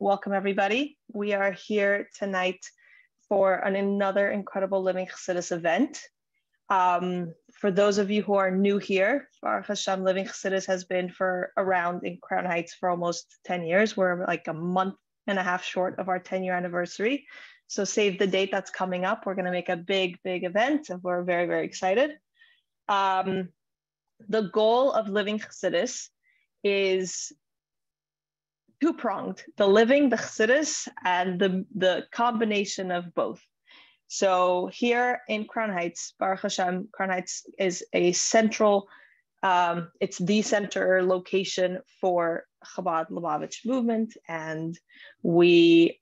welcome everybody. We are here tonight for another incredible Living Chassidus event. For those of you who are new here, Baruch Hashem, Living Chassidus has been for around in Crown Heights for almost 10 years. We're like a month and a half short of our 10-year anniversary. So save the date that's coming up. We're going to make a big event, and we're very, very excited. The goal of Living Chassidus is two-pronged: the living, the Chassidus, and the combination of both. So here in Crown Heights, Baruch Hashem, Crown Heights is a central, it's the center location for Chabad Lubavitch movement, and we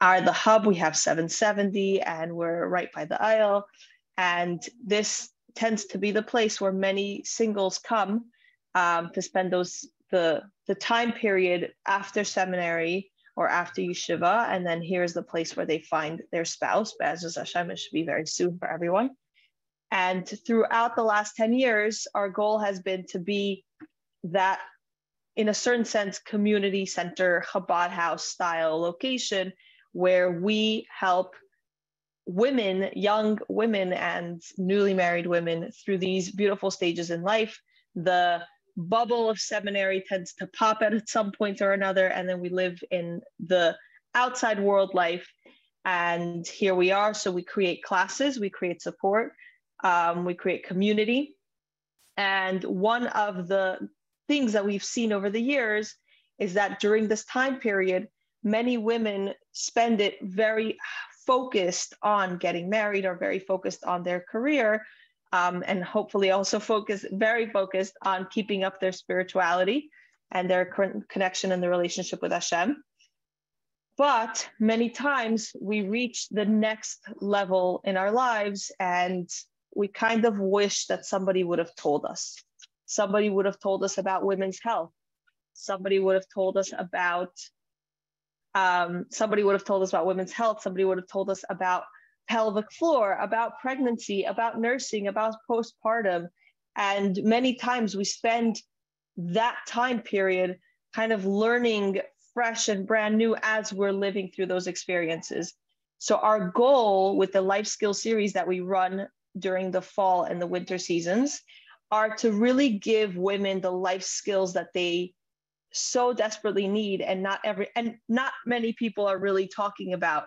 are the hub. We have 770, and we're right by the aisle, and this tends to be the place where many singles come to spend the time period after seminary or after yeshiva, and then here's the place where they find their spouse. Be'ezus Hashem, it should be very soon for everyone. And throughout the last 10 years, our goal has been to be that, in a certain sense, community center, Chabad house style location, where we help women, young women and newly married women, through these beautiful stages in life. The bubble of seminary tends to pop at some point or another, and then we live in the outside world life, and here we are. So we create classes, we create support, we create community. And one of the things that we've seen over the years is that during this time period, many women spend it very focused on getting married or very focused on their career, and hopefully also very focused on keeping up their spirituality and their connection and the relationship with Hashem. But many times we reach the next level in our lives, and we kind of wish that somebody would have told us. Somebody would have told us about women's health. Somebody would have told us about women's health. Somebody would have told us about pelvic floor, about pregnancy, about nursing, about postpartum. And many times we spend that time period kind of learning fresh and brand new as we're living through those experiences. So our goal with the life skills series that we run during the fall and the winter seasons are to really give women the life skills that they so desperately need, and not many people are really talking about,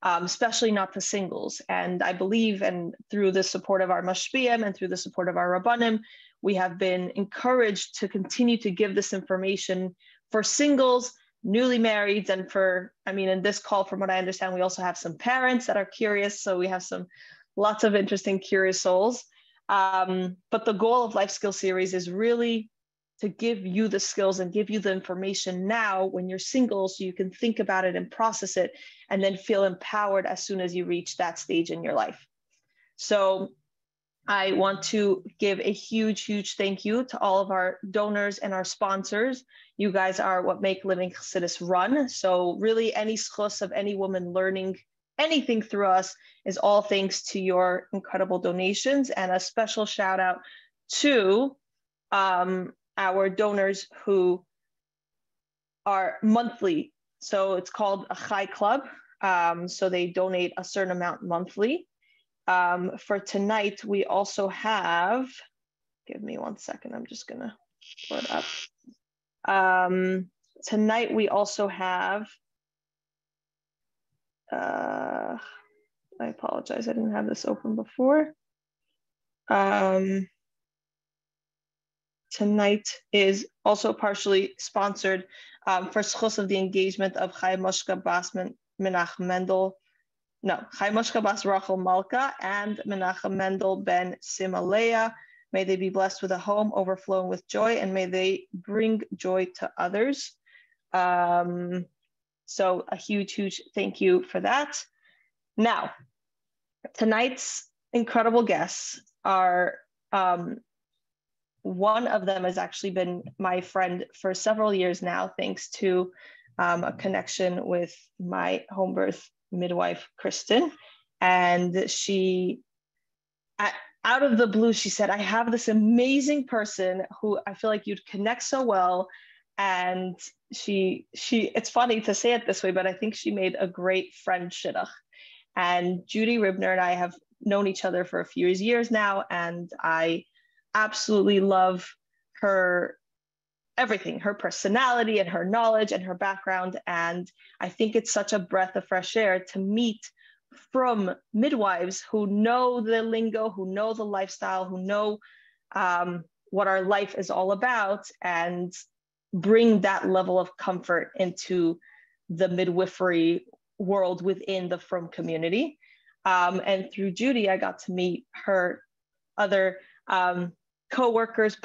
especially not the singles. And I believe, and through the support of our mashpiyim and through the support of our rabbanim, we have been encouraged to continue to give this information for singles, newly marrieds, and in this call, from what I understand, we also have some parents that are curious. So we have lots of interesting, curious souls. But the goal of Life Skills Series is really to give you the skills and give you the information now when you're single, so you can think about it and process it, and then feel empowered as soon as you reach that stage in your life. So I want to give a huge thank you to all of our donors and our sponsors. You guys are what make Living Chassidus run. So really, any schus of any woman learning anything through us is all thanks to your incredible donations. And a special shout out to our donors who are monthly. So it's called a Chai Club. So they donate a certain amount monthly. For tonight, we also have, give me 1 second, I'm just gonna pull it up. Tonight, we also have, I apologize, I didn't have this open before. Tonight is also partially sponsored for schus of the engagement of Chai Moshka Bas Menachem Mendel, Chai Moshka Bas Rochel Malka and Menachem Mendel ben Simaleah. May they be blessed with a home overflowing with joy, and may they bring joy to others. So a huge thank you for that. Now, tonight's incredible guests are, one of them has actually been my friend for several years now, thanks to a connection with my home birth midwife, Kristen. And she, out of the blue, she said, I have this amazing person who I feel like you'd connect so well, And it's funny to say it this way, but I think she made a great friend shidduch. And Judy Ribner and I have known each other for a few years now, and I absolutely love her everything, her personality and her knowledge and her background. And I think it's such a breath of fresh air to meet from midwives who know the lingo, who know the lifestyle, who know what our life is all about, and bring that level of comfort into the midwifery world within the Frum community. And through Judy, I got to meet her other co-workers,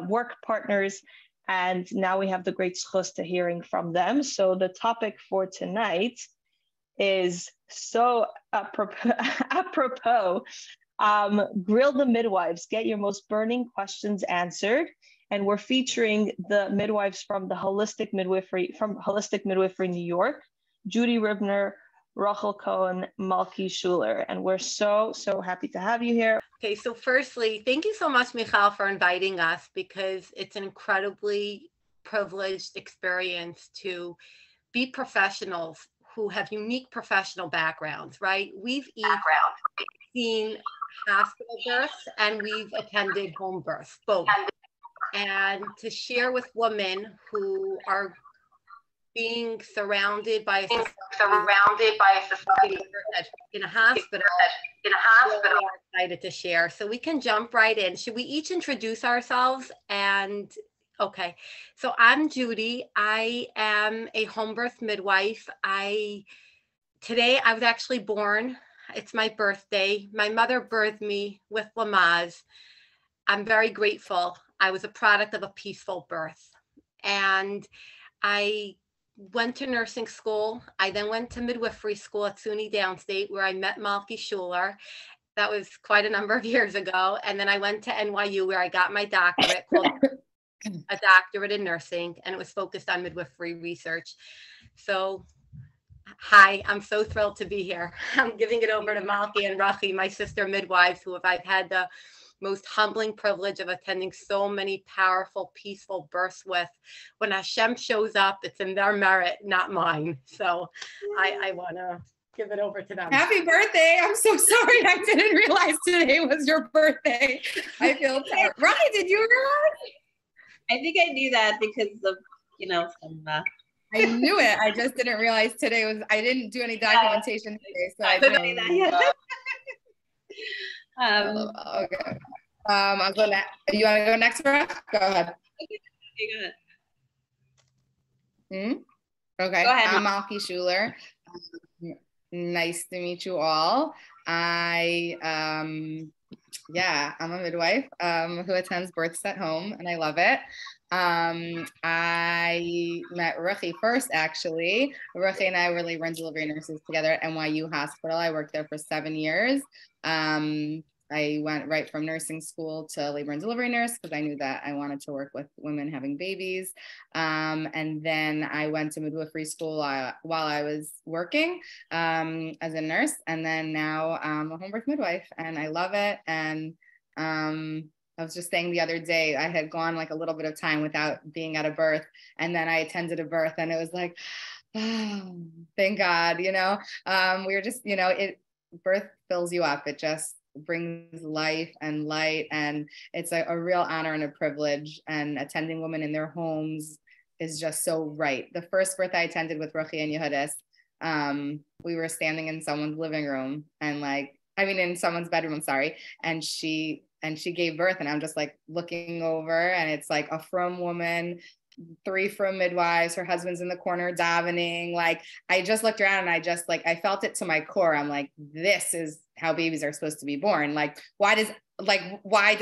work partners, and now we have the great zchus to hearing from them. So the topic for tonight is so apropos. Grill the midwives, get your most burning questions answered. And we're featuring the midwives from Holistic Midwifery New York, Judy Ribner, Rochel Cohen, Malki Schuler. And we're so happy to have you here. Okay, so firstly, thank you so much, Michal, for inviting us, because it's an incredibly privileged experience to be professionals who have unique professional backgrounds, right? We've each seen hospital births and we've attended home births, both. And to share with women who are being surrounded by a society in a hospital, we're excited to share. So we can jump right in. Should we each introduce ourselves? And okay, so I'm Judy. I am a home birth midwife. Today I was actually born. It's my birthday. My mother birthed me with Lamaze. I'm very grateful. I was a product of a peaceful birth. And I went to nursing school. I then went to midwifery school at SUNY Downstate, where I met Malki Schuler. That was quite a number of years ago. And then I went to NYU, where I got my doctorate, called a doctorate in nursing, and it was focused on midwifery research. So, hi, I'm so thrilled to be here. I'm giving it over to Malki and Rachi, my sister midwives, who I've had the most humbling privilege of attending so many powerful, peaceful births with. When Hashem shows up, it's in their merit, not mine. So I want to give it over to them. Happy birthday. I'm so sorry. I didn't realize today was your birthday. I feel terrible. Right, did you realize? I think I knew that because of, some... I knew it. I just didn't realize today was, I didn't do any documentation today. So I couldn't do that yet. Okay. I'll go next. You want to go next, Roch? Go ahead. Okay, go ahead. Okay. Go ahead. I'm Malki Schuler. Nice to meet you all. I'm a midwife who attends births at home, and I love it. I met Rachi first, actually. Rachi and I were labor and delivery nurses together at NYU Hospital. I worked there for 7 years. I went right from nursing school to labor and delivery nurse because I knew that I wanted to work with women having babies. And then I went to midwifery school while I was working as a nurse. And then now I'm a home birth midwife, and I love it. And I was just saying the other day, I had gone like a little bit of time without being at a birth. And then I attended a birth, and it was like, oh, thank God, we were just, birth fills you up. It just brings life and light, and it's a real honor and a privilege, and attending women in their homes is just so right. The first birth I attended with Rachi and Yehudis, we were standing in someone's living room in someone's bedroom, I'm sorry. And she gave birth, and I'm just like looking over, and it's like a Frum woman, 3 Frum midwives, her husband's in the corner davening. Like, I just looked around, and I felt it to my core. I'm like, this is how babies are supposed to be born. Like, why does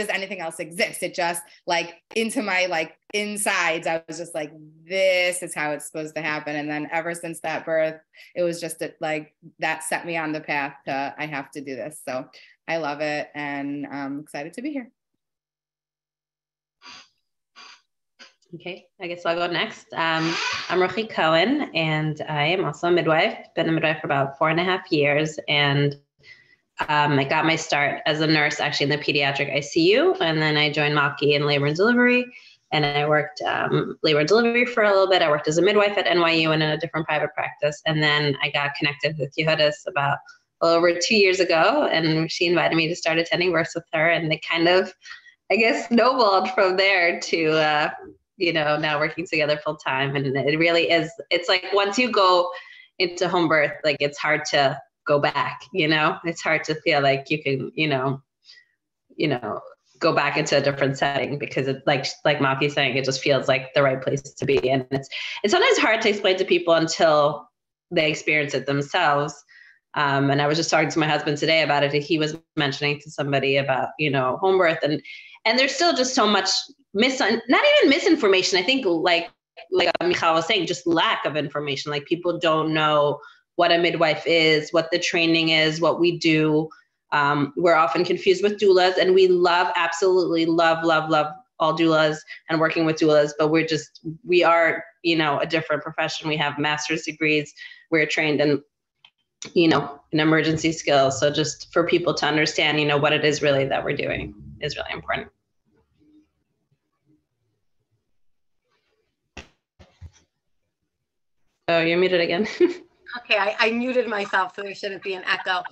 anything else exist? It just into my insides, I was just like, this is how it's supposed to happen. And then ever since that birth, it was just that set me on the path to, I have to do this. So I love it, and I'm excited to be here. Okay, I guess I'll go next. I'm Rochel Cohen, and I am also a midwife. Been a midwife for about 4.5 years, and I got my start as a nurse actually in the pediatric ICU, and then I joined Malki in labor and delivery. And I worked labor and delivery for a little bit. I worked as a midwife at NYU and in a different private practice. And then I got connected with Yehudis about over 2 years ago. And she invited me to start attending births with her. And it kind of, I guess, snowballed from there to, now working together full time. And it really is, it's like once you go into home birth, like it's hard to go back, it's hard to feel like you can, go back into a different setting because it like Malki's saying, it just feels like the right place to be. And it's sometimes hard to explain to people until they experience it themselves. And I was just talking to my husband today about it. He was mentioning to somebody about, home birth and there's still just so much not even misinformation. I think like Michal was saying, just lack of information. Like people don't know what a midwife is, what the training is, what we do. We're often confused with doulas, and we absolutely love all doulas and working with doulas, but we are, a different profession. We have master's degrees. We're trained in, in emergency skills. So just for people to understand, what it is really that we're doing is really important. Oh, you're muted again. Okay, I muted myself, so there shouldn't be an echo.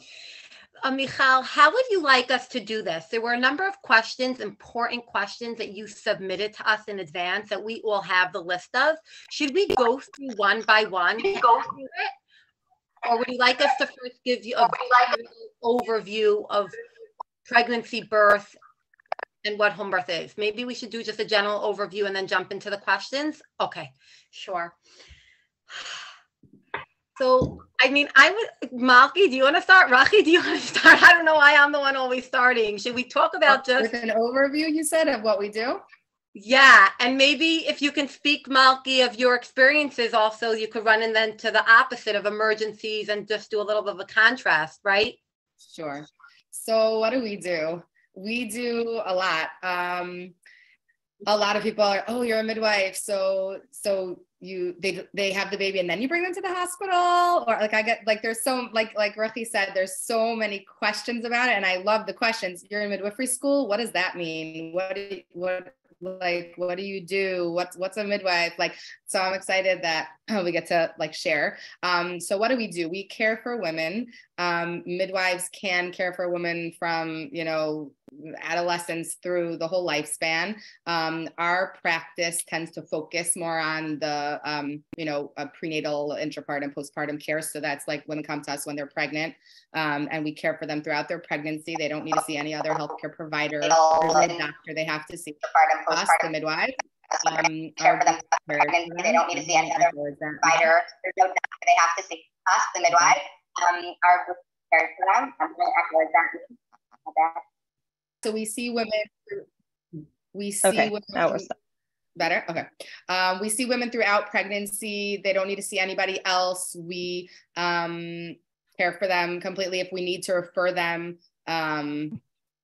Michal, how would you like us to do this? There were a number of questions, important questions that you submitted to us in advance that we all have the list of. Should we go through one by one? Or would you like us to first give you a overview of pregnancy, birth, and what home birth is? Maybe we should do just a general overview and then jump into the questions. Okay, sure. So, Malki, do you want to start? Rachi, do you want to start? I don't know why I'm the one always starting. Should we talk about just with an overview, you said, of what we do? Yeah, and maybe if you can speak, Malki, of your experiences also, you could run and then to the opposite of emergencies and just do a little bit of a contrast, right? Sure. So what do? We do a lot. A lot of people are, oh, you're a midwife, so they have the baby and then you bring them to the hospital, or there's so like Rachi said, there's so many questions about it, and I love the questions. You're in midwifery school, what does that mean? What do you do? What's a midwife? So I'm excited that we get to share. So what do? We care for women. Midwives can care for women from, adolescence through the whole lifespan. Our practice tends to focus more on the, prenatal, intrapartum, postpartum care. So that's like women come to us when they're pregnant, and we care for them throughout their pregnancy. They don't need to see any other healthcare provider. There's no doctor they have to see. Us, the midwife. Care for them pregnancy. They don't need to see any other provider. There's no doctor they have to see. Us, the midwife. Our care for them. I'm going to echo that. So we see women. Women. Better? Okay. We see women throughout pregnancy. They don't need to see anybody else. We care for them completely. If we need to refer them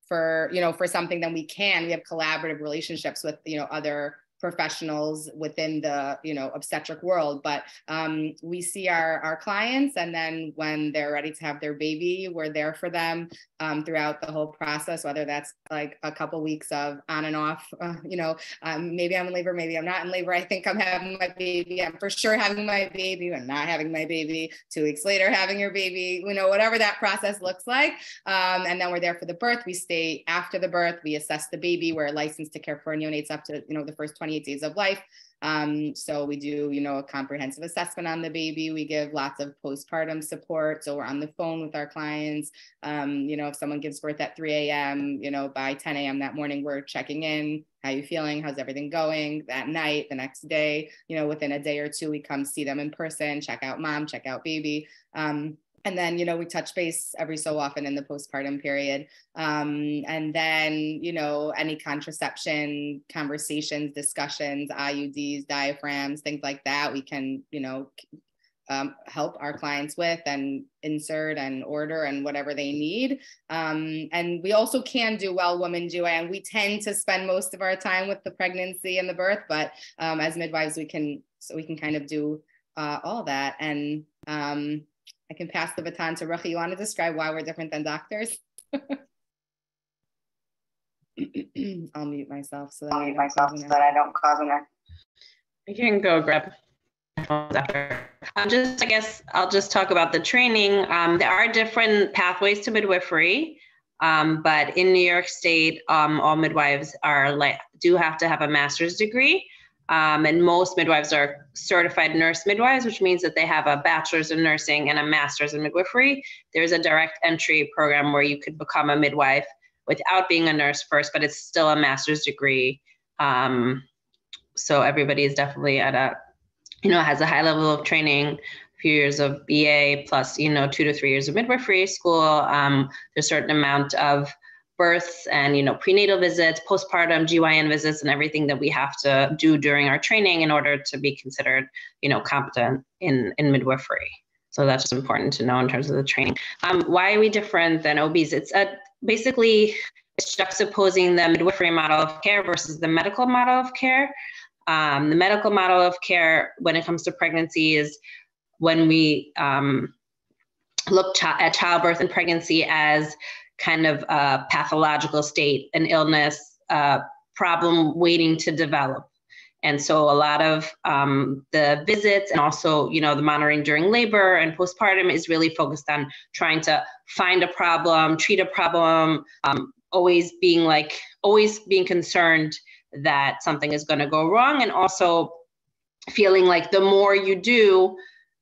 for something, then we can. We have collaborative relationships with, other professionals within the, obstetric world, but we see our clients, and then when they're ready to have their baby, we're there for them throughout the whole process, whether that's like a couple weeks of on and off, maybe I'm in labor, maybe I'm not in labor. I think I'm having my baby. I'm for sure having my baby. I'm not having my baby. 2 weeks later, having your baby, whatever that process looks like. And then we're there for the birth. We stay after the birth. We assess the baby. We're licensed to care for neonates up to, the first 28 days of life. So we do, a comprehensive assessment on the baby. We give lots of postpartum support. So we're on the phone with our clients. If someone gives birth at 3 a.m., by 10 a.m. that morning, we're checking in. How you feeling? How's everything going? That night, the next day, within a day or two, we come see them in person, check out mom, check out baby. And then, we touch base every so often in the postpartum period. And then, any contraception conversations, discussions, IUDs, diaphragms, things like that, we can, help our clients with and insert and order and whatever they need. And we also can do well women do, and we tend to spend most of our time with the pregnancy and the birth, but as midwives, we can kind of do all that. And I can pass the baton to Rochel. You want to describe why we're different than doctors? I'll mute myself so that I don't cause an echo. You can go grab after. I guess I'll just talk about the training. There are different pathways to midwifery, but in New York State, all midwives do have to have a master's degree. And most midwives are certified nurse midwives, which means that they have a bachelor's in nursing and a master's in midwifery. There's a direct entry program where you could become a midwife without being a nurse first, but it's still a master's degree. So everybody is definitely at has a high level of training, a few years of BA plus, 2 to 3 years of midwifery school. There's a certain amount of births and, prenatal visits, postpartum GYN visits, and everything that we have to do during our training in order to be considered, competent in midwifery. So that's just important to know in terms of the training. Why are we different than OBs? It's basically juxtaposing the midwifery model of care versus the medical model of care. The medical model of care when it comes to pregnancy is when we look at childbirth and pregnancy as kind of a pathological state, an illness, problem waiting to develop. And so a lot of the visits and also, the monitoring during labor and postpartum is really focused on trying to find a problem, treat a problem, always being concerned that something is going to go wrong, and also feeling like the more you do,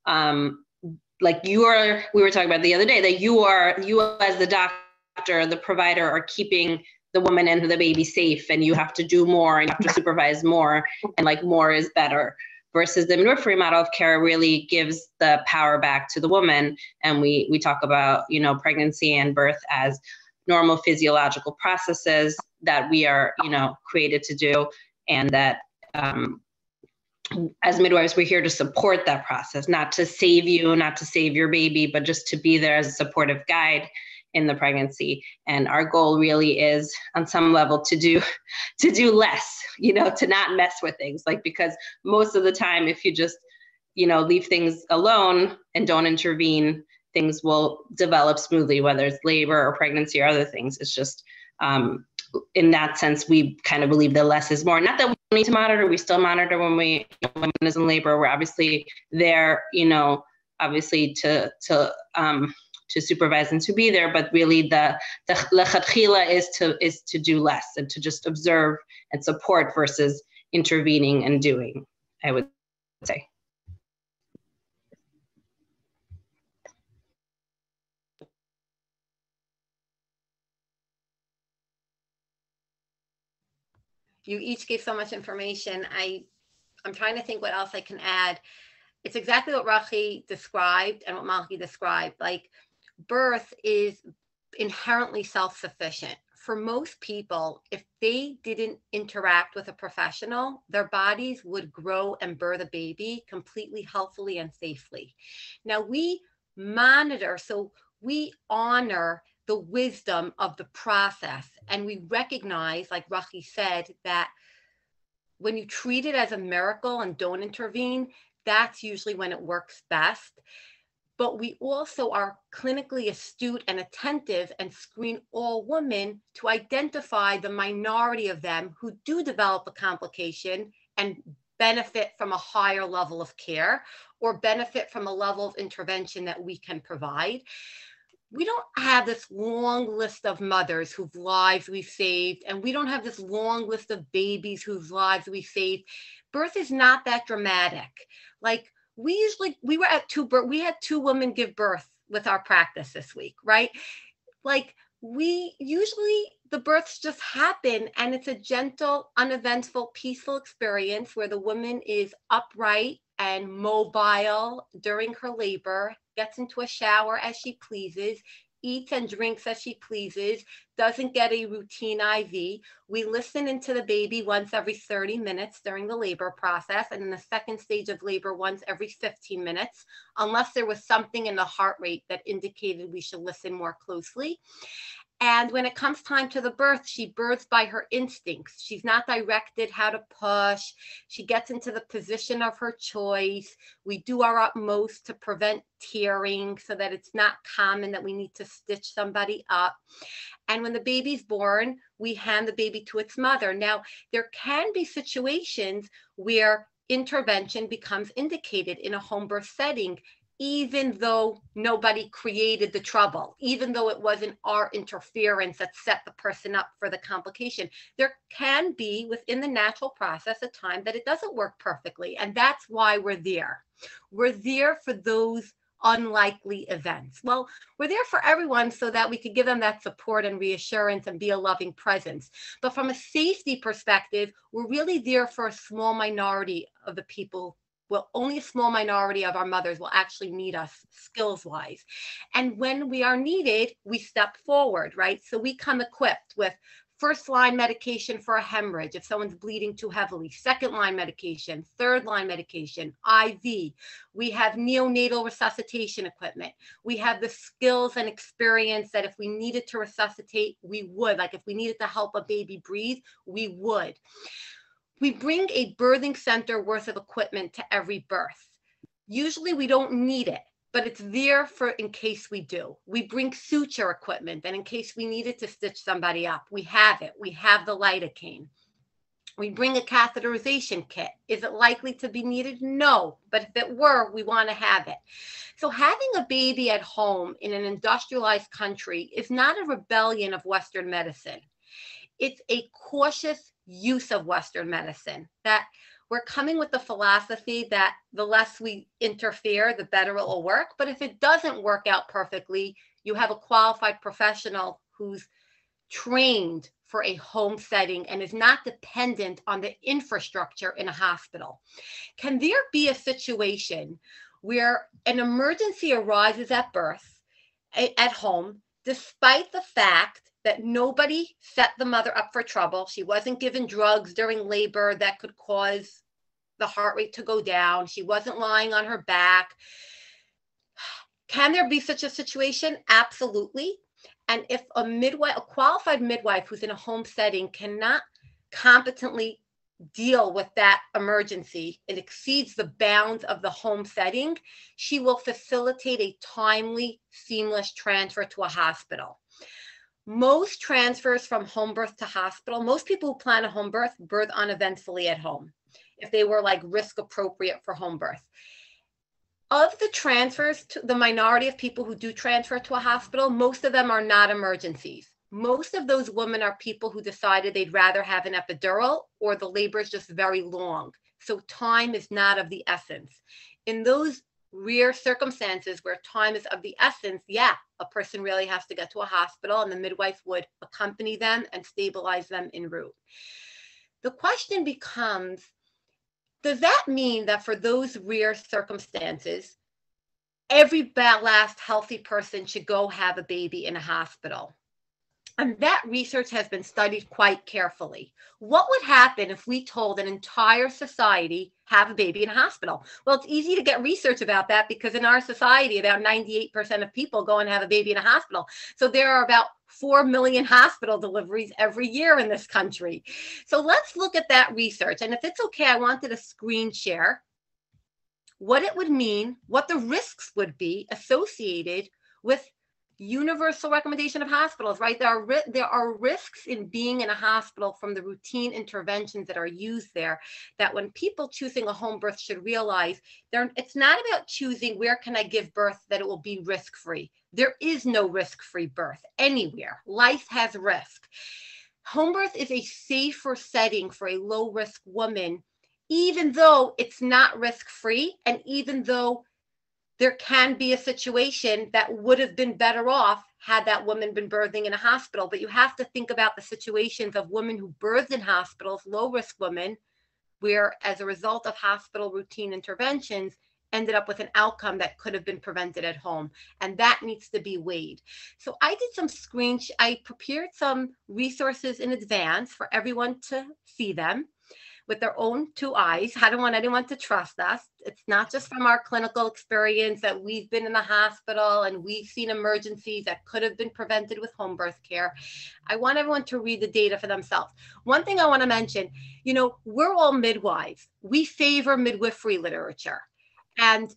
we were talking about the other day, that you as the doctor, the provider, are keeping the woman and the baby safe, and you have to do more and you have to supervise more, and more is better. Versus the midwifery model of care really gives the power back to the woman, and we talk about pregnancy and birth as normal physiological processes that we are created to do, and that as midwives we're here to support that process, not to save you, not to save your baby, but just to be there as a supportive guide in the pregnancy. And our goal really is on some level to do less, to not mess with things, because most of the time if you just leave things alone and don't intervene, things will develop smoothly, whether it's labor or pregnancy or other things. It's just in that sense, we kind of believe that less is more. Not that we don't need to monitor, we still monitor when women is in labor. We're obviously there, obviously to supervise and to be there, but really the lechatchila is to do less and to just observe and support versus intervening and doing, I would say. You each gave so much information. I'm trying to think what else I can add. It's exactly what Rochel described and what Malki described. Birth is inherently self-sufficient. For most people, if they didn't interact with a professional, their bodies would grow and birth a baby completely healthily and safely. Now we monitor, so we honor the wisdom of the process, and we recognize, like Rochel said, that when you treat it as a miracle and don't intervene, that's usually when it works best. But we also are clinically astute and attentive and screen all women to identify the minority of them who do develop a complication and benefit from a higher level of care or benefit from a level of intervention that we can provide. We don't have this long list of mothers whose lives we've saved, and we don't have this long list of babies whose lives we saved. Birth is not that dramatic. We had 2 women give birth with our practice this week, right? We usually, the births just happen, and it's a gentle, uneventful, peaceful experience where the woman is upright and mobile during her labor, gets into a shower as she pleases, eats and drinks as she pleases, doesn't get a routine IV. We listen into the baby once every 30 minutes during the labor process, and in the second stage of labor once every 15 minutes, unless there was something in the heart rate that indicated we should listen more closely. And when it comes time to the birth, she births by her instincts. She's not directed how to push. She gets into the position of her choice. We do our utmost to prevent tearing so that it's not common that we need to stitch somebody up. And when the baby's born, we hand the baby to its mother. Now, there can be situations where intervention becomes indicated in a home birth setting, even though nobody created the trouble, even though it wasn't our interference that set the person up for the complication. There can be, within the natural process, a time that it doesn't work perfectly. And that's why we're there. We're there for those unlikely events. Well, we're there for everyone so that we could give them that support and reassurance and be a loving presence. But from a safety perspective, we're really there for a small minority of the people. Well, only a small minority of our mothers will actually need us skills-wise. And when we are needed, we step forward, right? So we come equipped with first-line medication for a hemorrhage if someone's bleeding too heavily, second-line medication, third-line medication, IV. We have neonatal resuscitation equipment. We have the skills and experience that if we needed to resuscitate, we would. Like if we needed to help a baby breathe, we would. We bring a birthing center worth of equipment to every birth. Usually we don't need it, but it's there for in case we do. We bring suture equipment, and in case we needed to stitch somebody up, we have it. We have the lidocaine. We bring a catheterization kit. Is it likely to be needed? No, but if it were, we want to have it. So having a baby at home in an industrialized country is not a rebellion of Western medicine. It's a cautious use of Western medicine, that we're coming with the philosophy that the less we interfere, the better it will work. But if it doesn't work out perfectly, you have a qualified professional who's trained for a home setting and is not dependent on the infrastructure in a hospital. Can there be a situation where an emergency arises at birth, at home, despite the fact that nobody set the mother up for trouble? She wasn't given drugs during labor that could cause the heart rate to go down. She wasn't lying on her back. Can there be such a situation? Absolutely. And if a midwife, a qualified midwife who's in a home setting cannot competently deal with that emergency, it exceeds the bounds of the home setting, she will facilitate a timely, seamless transfer to a hospital. Most transfers from home birth to hospital, most people who plan a home birth uneventfully at home, if they were like risk appropriate for home birth. Of the transfers, to the minority of people who do transfer to a hospital, most of them are not emergencies. Most of those women are people who decided they'd rather have an epidural or the labor is just very long. So time is not of the essence. In those rare circumstances where time is of the essence, yeah, a person really has to get to a hospital and the midwife would accompany them and stabilize them en route. The question becomes, does that mean that for those rare circumstances, every last healthy person should go have a baby in a hospital? And that research has been studied quite carefully. What would happen if we told an entire society have a baby in a hospital? Well, it's easy to get research about that because in our society, about 98% of people go and have a baby in a hospital. So there are about 4 million hospital deliveries every year in this country. So let's look at that research. And if it's okay, I wanted to screen share what it would mean, what the risks would be associated with universal recommendation of hospitals, right? There are risks in being in a hospital from the routine interventions that are used there, that when people choosing a home birth should realize it's not about choosing where can I give birth that it will be risk-free. There is no risk-free birth anywhere. Life has risk. Home birth is a safer setting for a low-risk woman, even though it's not risk-free, and even though there can be a situation that would have been better off had that woman been birthing in a hospital. But you have to think about the situations of women who birthed in hospitals, low-risk women, where as a result of hospital routine interventions, ended up with an outcome that could have been prevented at home. And that needs to be weighed. So I did I prepared some resources in advance for everyone to see them. with their own two eyes. I don't want anyone to trust us. It's not just from our clinical experience that we've been in the hospital and we've seen emergencies that could have been prevented with home birth care. I want everyone to read the data for themselves. One thing I want to mention, you know, we're all midwives. We favor midwifery literature. And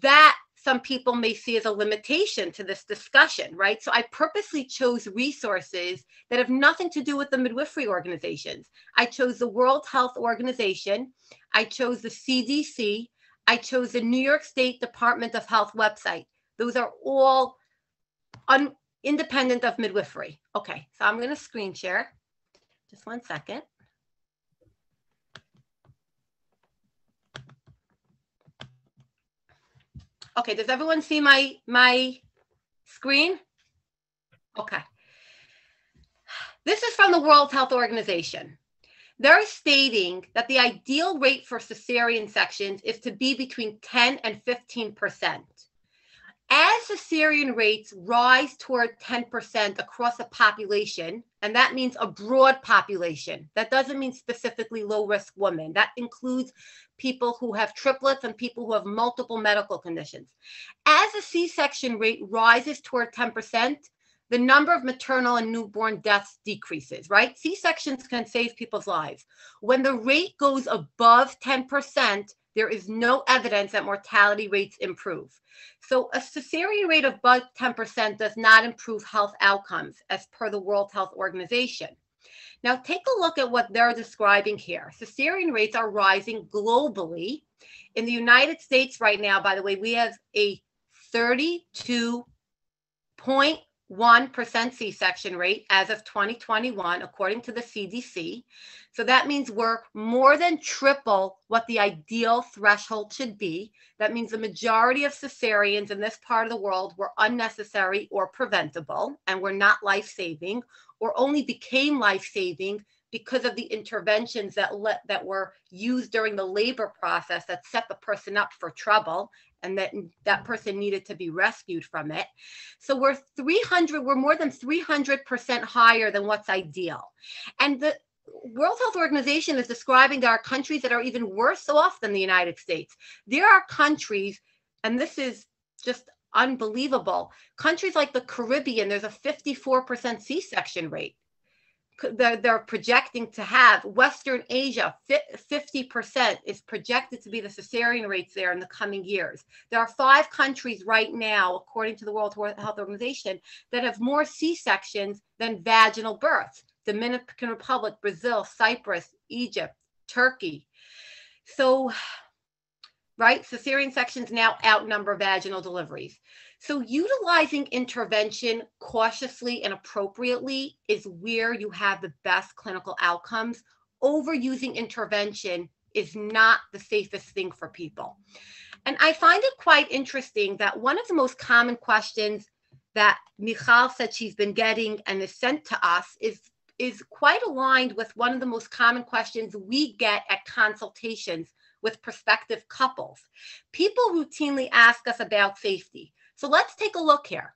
that some people may see as a limitation to this discussion, right? So I purposely chose resources that have nothing to do with the midwifery organizations. I chose the World Health Organization. I chose the CDC. I chose the New York State Department of Health website. Those are all independent of midwifery. Okay, so I'm going to screen share. Just one second. Okay, does everyone see my screen? Okay. This is from the World Health Organization. They're stating that the ideal rate for cesarean sections is to be between 10 and 15%. As cesarean rates rise toward 10% across the population, and that means a broad population, that doesn't mean specifically low-risk women. That includes people who have triplets and people who have multiple medical conditions. As the C-section rate rises toward 10%, the number of maternal and newborn deaths decreases, right? C-sections can save people's lives. When the rate goes above 10%, there is no evidence that mortality rates improve. So a cesarean rate of above 10% does not improve health outcomes as per the World Health Organization. Now take a look at what they're describing here. Cesarean rates are rising globally. In the United States right now, by the way, we have a 32.1% C-section rate as of 2021, according to the CDC. So that means we're more than triple what the ideal threshold should be. That means the majority of cesareans in this part of the world were unnecessary or preventable and were not life-saving, or only became life-saving because of the interventions that were used during the labor process that set the person up for trouble, and that person needed to be rescued from it. So we're more than 300% higher than what's ideal. And the World Health Organization is describing there are countries that are even worse off than the United States. There are countries, and this is just unbelievable, countries like the Caribbean, there's a 54% C-section rate. They're projecting to have. Western Asia, 50% is projected to be the cesarean rates there in the coming years. There are 5 countries right now, according to the World Health Organization, that have more C-sections than vaginal births. Dominican Republic, Brazil, Cyprus, Egypt, Turkey. So, right, cesarean sections now outnumber vaginal deliveries. So utilizing intervention cautiously and appropriately is where you have the best clinical outcomes. Overusing intervention is not the safest thing for people. And I find it quite interesting that one of the most common questions that Michal said she's been getting and is sent to us is quite aligned with one of the most common questions we get at consultations with prospective couples. People routinely ask us about safety. So let's take a look here.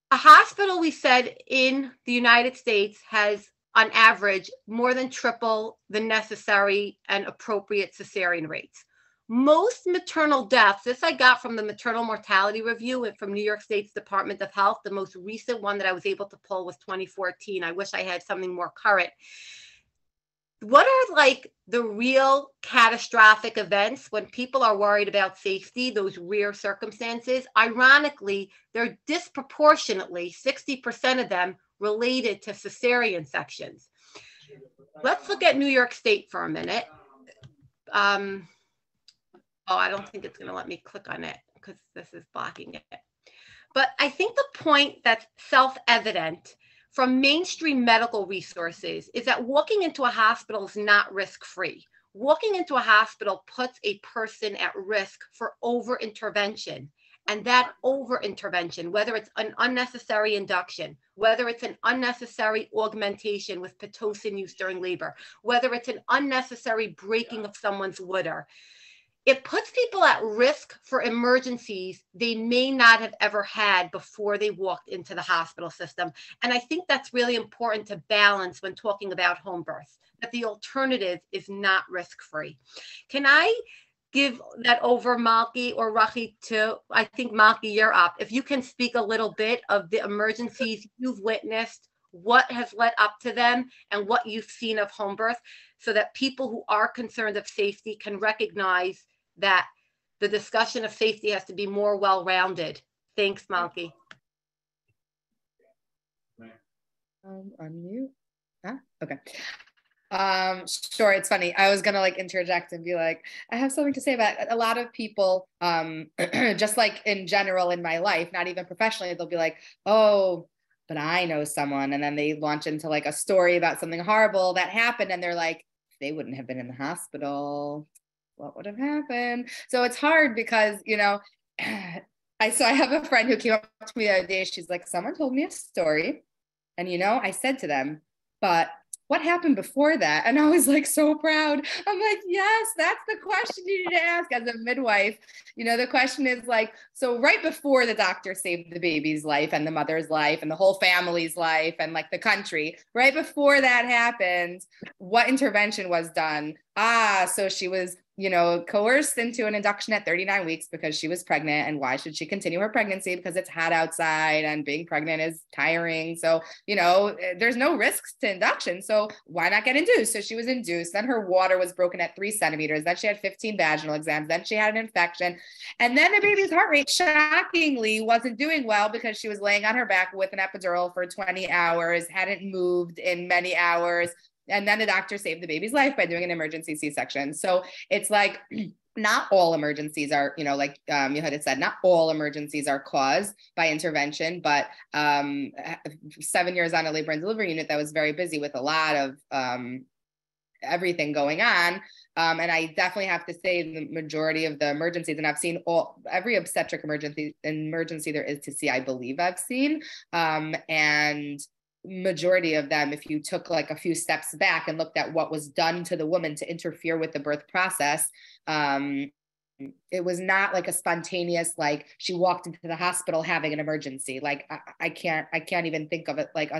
A hospital, we said, in the United States has, on average, more than triple the necessary and appropriate cesarean rates. Most maternal deaths, this I got from the Maternal Mortality Review from New York State's Department of Health. The most recent one that I was able to pull was 2014. I wish I had something more current. What are like the real catastrophic events when people are worried about safety, those rare circumstances? Ironically, they're disproportionately, 60% of them, related to cesarean sections. Let's look at New York State for a minute. Oh, I don't think it's going to let me click on it because this is blocking it. But I think the point that's self-evident from mainstream medical resources is that walking into a hospital is not risk-free. Walking into a hospital puts a person at risk for over-intervention. And that over-intervention, whether it's an unnecessary induction, whether it's an unnecessary augmentation with Pitocin use during labor, whether it's an unnecessary breaking of someone's litter, it puts people at risk for emergencies they may not have ever had before they walked into the hospital system. And I think that's really important to balance when talking about home births. that the alternative is not risk-free. Can I give that over, Malki or Rochel, to, I think, Malki, you're up. If you can speak a little bit of the emergencies you've witnessed, what has led up to them, and what you've seen of home birth, so that people who are concerned of safety can recognize that the discussion of safety has to be more well-rounded. Thanks, Malki. Unmute. Ah, okay. Sure. It's funny. I was gonna like interject and be like, I have something to say about a lot of people, just like in general in my life, not even professionally, they'll be like, oh, but I know someone. And then they launch into like a story about something horrible that happened. And they're like, they wouldn't have been in the hospital. What would have happened? So it's hard because, you know, I have a friend who came up to me the other day. She's like, someone told me a story. And, you know, I said to them, but what happened before that? And I was like, so proud. I'm like, yes, that's the question you need to ask as a midwife. You know, the question is like, so right before the doctor saved the baby's life and the mother's life and the whole family's life and like the country, right before that happened, what intervention was done? So she was, you know, coerced into an induction at 39 weeks because she was pregnant. And why should she continue her pregnancy? Because it's hot outside and being pregnant is tiring. So, you know, there's no risks to induction. So why not get induced? So she was induced. Then her water was broken at 3 centimeters. Then she had 15 vaginal exams. Then she had an infection. And then the baby's heart rate shockingly wasn't doing well because she was laying on her back with an epidural for 20 hours, hadn't moved in many hours. And then the doctor saved the baby's life by doing an emergency C-section. So it's like, not all emergencies are, you know, like you had said, not all emergencies are caused by intervention, but 7 years on a labor and delivery unit that was very busy with a lot of everything going on. And I definitely have to say the majority of the emergencies, and I've seen every obstetric emergency there is to see, I believe I've seen, and majority of them, if you took like a few steps back and looked at what was done to the woman to interfere with the birth process, it was not like a spontaneous, like she walked into the hospital having an emergency. Like I can't even think of it like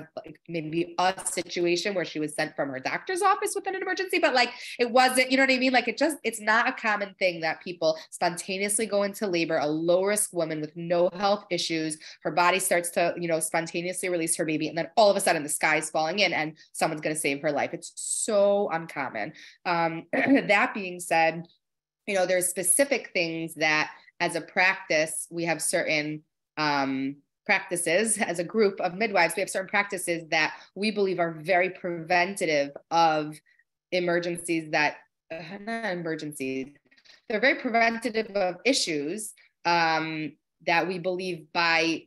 maybe a situation where she was sent from her doctor's office with an emergency, but like it wasn't, you know what I mean? Like it's not a common thing that people spontaneously go into labor, a low risk woman with no health issues, her body starts to, you know, spontaneously release her baby. And then all of a sudden the sky is falling in and someone's going to save her life. It's so uncommon. That being said, you know, there's specific things that as a practice, we have certain practices as a group of midwives, we have certain practices that we believe are very preventative of emergencies that, not emergencies, they're very preventative of issues that we believe by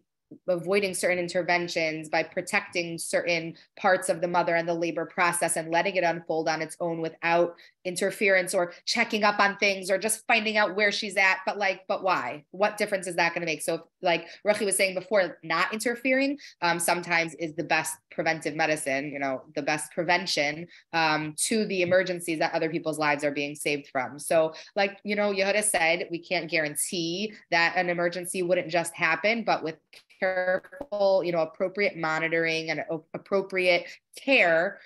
avoiding certain interventions, by protecting certain parts of the mother and the labor process and letting it unfold on its own without interference or checking up on things or just finding out where she's at. But why? What difference is that going to make? So like Rochel was saying before, not interfering sometimes is the best preventive medicine, you know, the best prevention to the emergencies that other people's lives are being saved from. So like, you know, Yehuda said, we can't guarantee that an emergency wouldn't just happen, but with careful, you know, appropriate monitoring and appropriate care,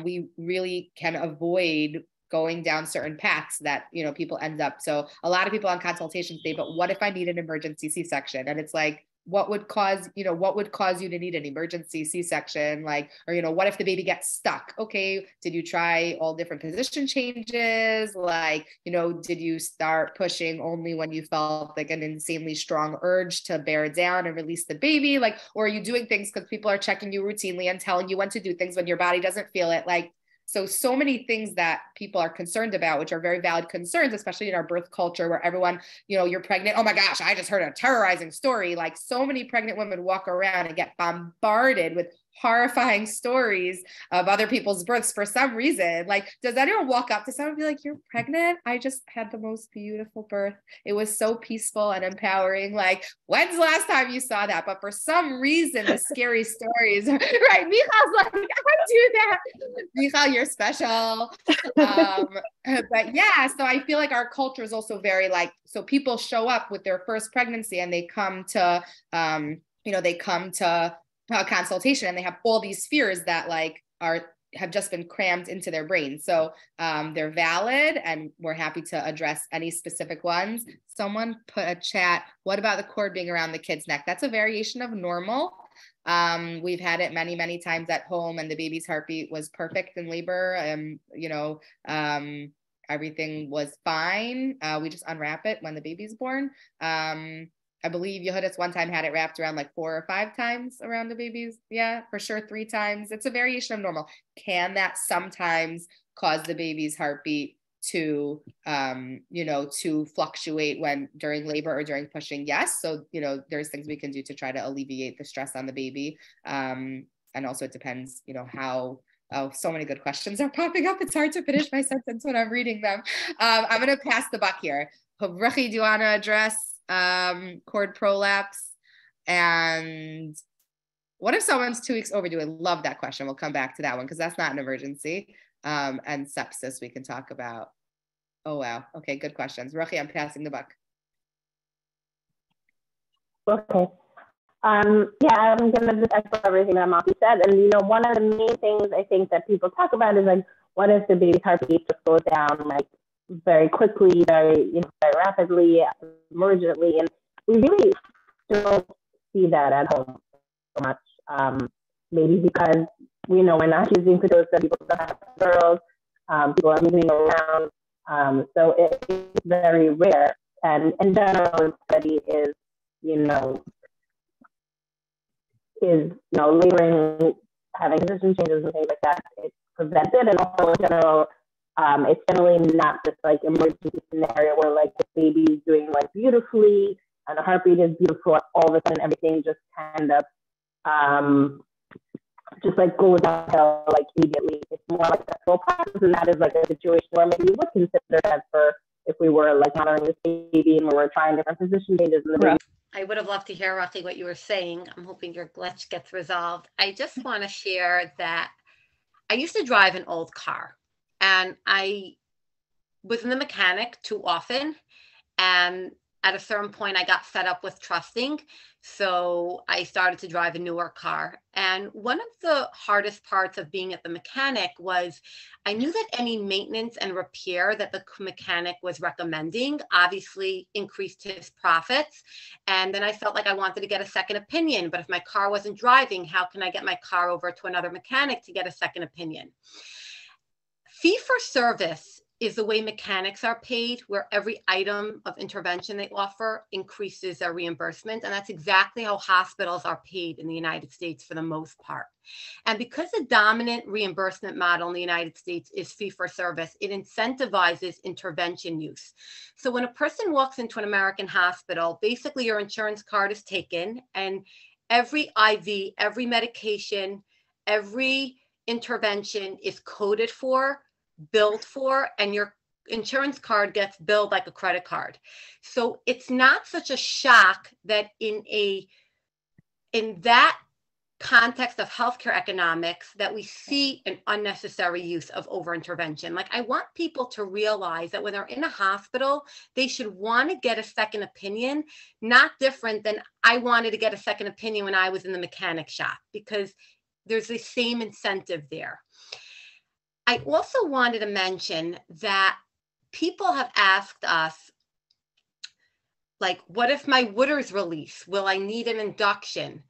we really can avoid going down certain paths that, you know, people end up. So a lot of people on consultation say, but what if I need an emergency C-section? And it's like, what would cause you to need an emergency C-section? Like, or, you know, what if the baby gets stuck? Okay, did you try all different position changes? Like, you know, did you start pushing only when you felt like an insanely strong urge to bear down and release the baby? Like, or are you doing things because people are checking you routinely and telling you when to do things when your body doesn't feel it? Like, so many things that people are concerned about, which are very valid concerns, especially in our birth culture where everyone, you know, you're pregnant. Oh my gosh, I just heard a terrorizing story. Like so many pregnant women walk around and get bombarded with horrifying stories of other people's births for some reason. Like, does anyone walk up to someone and be like, you're pregnant? I just had the most beautiful birth. It was so peaceful and empowering. Like, when's the last time you saw that? But for some reason, the scary stories, right? Michal's like, I do that. Michal, you're special. But yeah, so I feel like our culture is also very like, so people show up with their first pregnancy and they come to, you know, they come to a consultation and they have all these fears that like are have just been crammed into their brain. So they're valid, and we're happy to address any specific ones. Someone put a chat, what about the cord being around the kid's neck? That's a variation of normal. We've had it many, many times at home, and the baby's heartbeat was perfect in labor. Everything was fine. We just unwrap it when the baby's born. I believe Yehudis one time had it wrapped around like 4 or 5 times around the baby's. Yeah, for sure 3 times. It's a variation of normal. Can that sometimes cause the baby's heartbeat to, to fluctuate during labor or during pushing? Yes. So, there's things we can do to try to alleviate the stress on the baby. And also it depends, how. Oh, so many good questions are popping up. It's hard to finish my sentence when I'm reading them. I'm going to pass the buck here. Rochel, do you want to address cord prolapse? And what if someone's 2 weeks overdue? I love that question. We'll come back to that one because that's not an emergency. And sepsis we can talk about. Oh, wow. Okay, good questions. Rochel, I'm passing the buck. Okay. I'm gonna just echo everything that Malki said. And one of the main things I think that people talk about is like, what if the baby's heartbeat just goes down like very quickly, very rapidly, emergently, and we really don't see that at home so much. Maybe because we're not using Padosa, people don't have girls, people are moving around, so it's very rare. And in general, study is laboring, having position changes and things like that, it's prevented. And also in general, it's generally not just like emergency scenario where like the baby's doing like beautifully and the heartbeat is beautiful, all of a sudden everything just kind of just like goes downhill like immediately. It's more like a slow process, and that is like a situation where maybe we would consider that for if we were like monitoring this baby and we were trying different position changes in the baby. I would have loved to hear, Rochel, what you were saying. I'm hoping your glitch gets resolved. I just want to share that I used to drive an old car, and I was in the mechanic too often. And at a certain point, I got fed up with trusting. So I started to drive a newer car. And one of the hardest parts of being at the mechanic was I knew that any maintenance and repair that the mechanic was recommending obviously increased his profits. And then I felt like I wanted to get a second opinion. But if my car wasn't driving, how can I get my car over to another mechanic to get a second opinion? Fee for service is the way mechanics are paid, where every item of intervention they offer increases their reimbursement. And that's exactly how hospitals are paid in the United States for the most part. And because the dominant reimbursement model in the United States is fee for service, it incentivizes intervention use. So when a person walks into an American hospital, basically your insurance card is taken, and every IV, every medication, every intervention is coded for, billed for, and your insurance card gets billed like a credit card. So it's not such a shock that in that context of healthcare economics that we see an unnecessary use of over-intervention. Like, I want people to realize that when they're in a hospital, they should want to get a second opinion, not different than I wanted to get a second opinion when I was in the mechanic shop, because there's the same incentive there. I also wanted to mention that people have asked us, like, what if my Wooders release? Will I need an induction?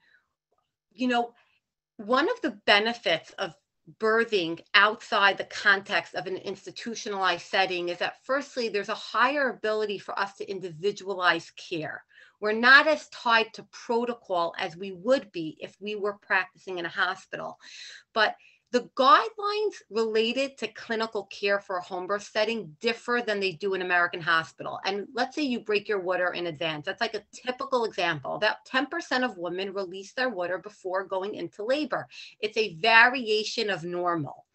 One of the benefits of birthing outside the context of an institutionalized setting is that, firstly, there's a higher ability for us to individualize care. We're not as tied to protocol as we would be if we were practicing in a hospital. But the guidelines related to clinical care for a home birth setting differ than they do in American hospital. And let's say you break your water in advance. That's like a typical example. About 10% of women release their water before going into labor. It's a variation of normal.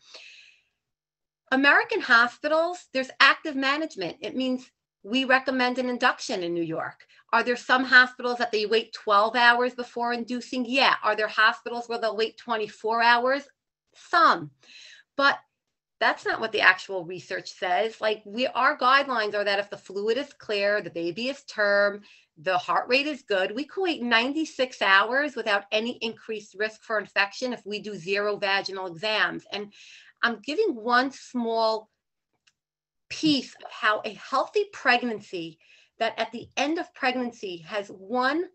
American hospitals, there's active management. It means we recommend an induction in New York. Are there some hospitals that they wait 12 hours before inducing? Yeah. Are there hospitals where they'll wait 24 hours? Some, but that's not what the actual research says. Like, our guidelines are that if the fluid is clear, the baby is term, The heart rate is good. We could wait 96 hours without any increased risk for infection if we do 0 vaginal exams. And I'm giving one small piece of how a healthy pregnancy that at the end of pregnancy has one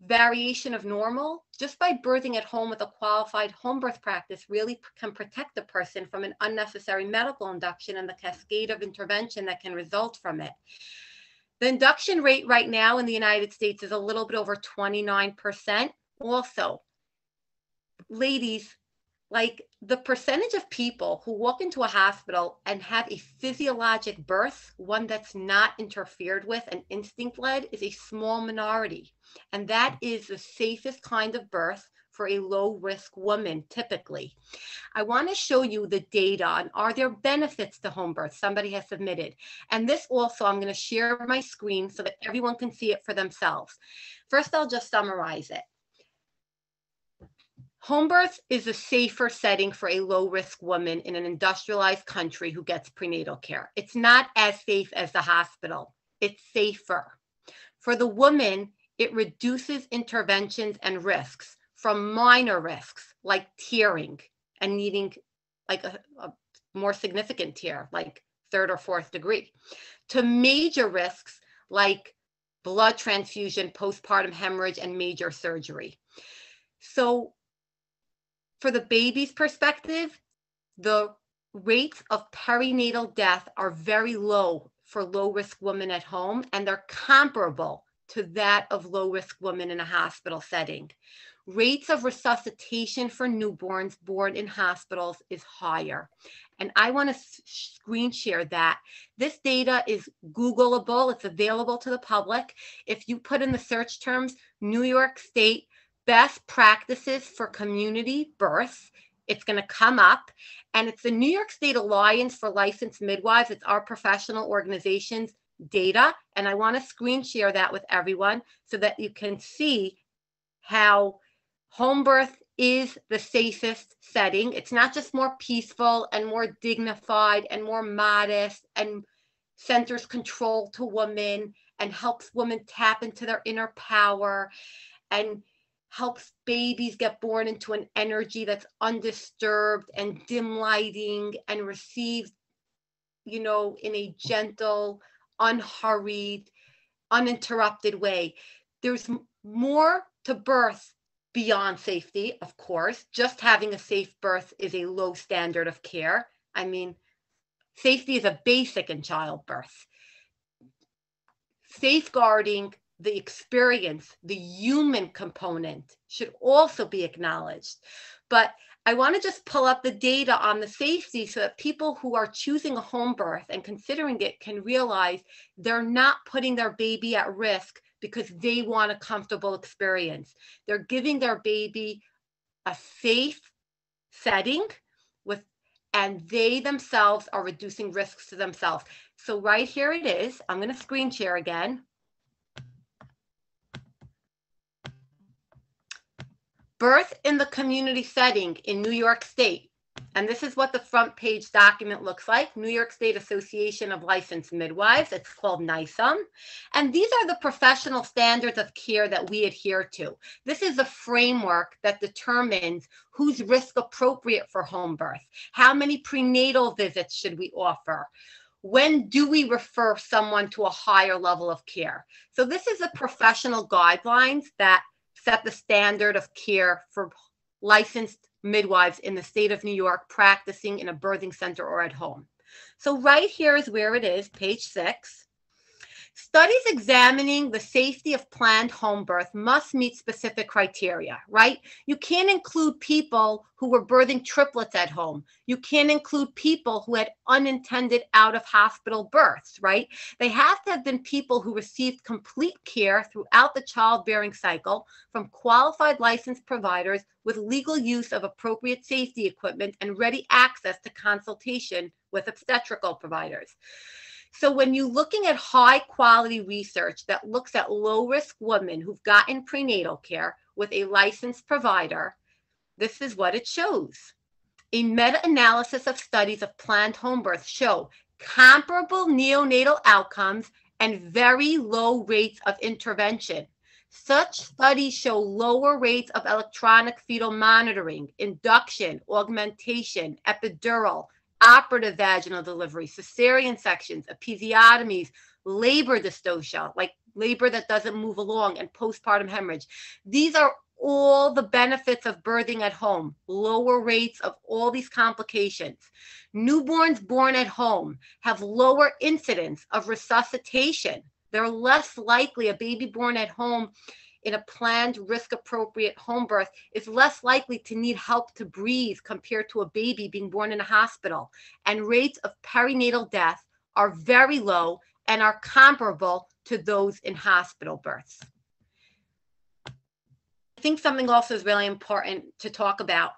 variation of normal, just by birthing at home with a qualified home birth practice really can protect the person from an unnecessary medical induction and the cascade of intervention that can result from it. The induction rate right now in the United States is a little bit over 29%. Also, ladies, like the percentage of people who walk into a hospital and have a physiologic birth, one that's not interfered with and instinct-led, is a small minority. And that is the safest kind of birth for a low-risk woman, typically. I want to show you the data on are there benefits to home birth somebody has submitted. And this also, I'm going to share my screen so that everyone can see it for themselves. First, I'll just summarize it. Home birth is a safer setting for a low-risk woman in an industrialized country who gets prenatal care. It's not as safe as the hospital. It's safer. For the woman, it reduces interventions and risks from minor risks like tearing and needing like a more significant tear, like 3rd or 4th degree, to major risks like blood transfusion, postpartum hemorrhage, and major surgery. So for the baby's perspective, the rates of perinatal death are very low for low-risk women at home, and they're comparable to that of low-risk women in a hospital setting. Rates of resuscitation for newborns born in hospitals is higher. And I want to screen share that. This data is Googleable. It's available to the public. If you put in the search terms, New York State best practices for community births, it's going to come up. And it's the New York State Alliance for Licensed Midwives. It's our professional organization's data. And I want to screen share that with everyone so that you can see how home birth is the safest setting. It's not just more peaceful and more dignified and more modest and centers control to women and helps women tap into their inner power and helps babies get born into an energy that's undisturbed and dim lighting and received, you know, in a gentle, unhurried, uninterrupted way. There's more to birth beyond safety, of course. Just having a safe birth is a low standard of care. I mean, safety is a basic in childbirth. Safeguarding the experience, the human component, should also be acknowledged. But I want to just pull up the data on the safety so that people who are choosing a home birth and considering it can realize they're not putting their baby at risk because they want a comfortable experience. They're giving their baby a safe setting and they themselves are reducing risks to themselves. So right here it is. I'm going to screen share again. Birth in the community setting in New York State. And this is what the front page document looks like. New York State Association of Licensed Midwives. It's called NYSUM. And these are the professional standards of care that we adhere to. This is a framework that determines who's risk appropriate for home birth. How many prenatal visits should we offer? When do we refer someone to a higher level of care? So this is the professional guidelines that set the standard of care for licensed midwives in the state of New York practicing in a birthing center or at home. So right here is where it is, page 6. Studies examining the safety of planned home birth must meet specific criteria, right? You can't include people who were birthing triplets at home. You can't include people who had unintended out-of-hospital births, right? They have to have been people who received complete care throughout the childbearing cycle from qualified licensed providers with legal use of appropriate safety equipment and ready access to consultation with obstetrical providers. So when you're looking at high quality research that looks at low risk women who've gotten prenatal care with a licensed provider, this is what it shows. A meta-analysis of studies of planned home birth show comparable neonatal outcomes and very low rates of intervention. Such studies show lower rates of electronic fetal monitoring, induction, augmentation, epidural, operative vaginal delivery, cesarean sections, episiotomies, labor dystocia, like labor that doesn't move along, and postpartum hemorrhage. These are all the benefits of birthing at home, lower rates of all these complications. Newborns born at home have lower incidence of resuscitation. They're less likely, a baby born at home in a planned risk-appropriate home birth is less likely to need help to breathe compared to a baby being born in a hospital. And rates of perinatal death are very low and are comparable to those in hospital births. I think something also is really important to talk about.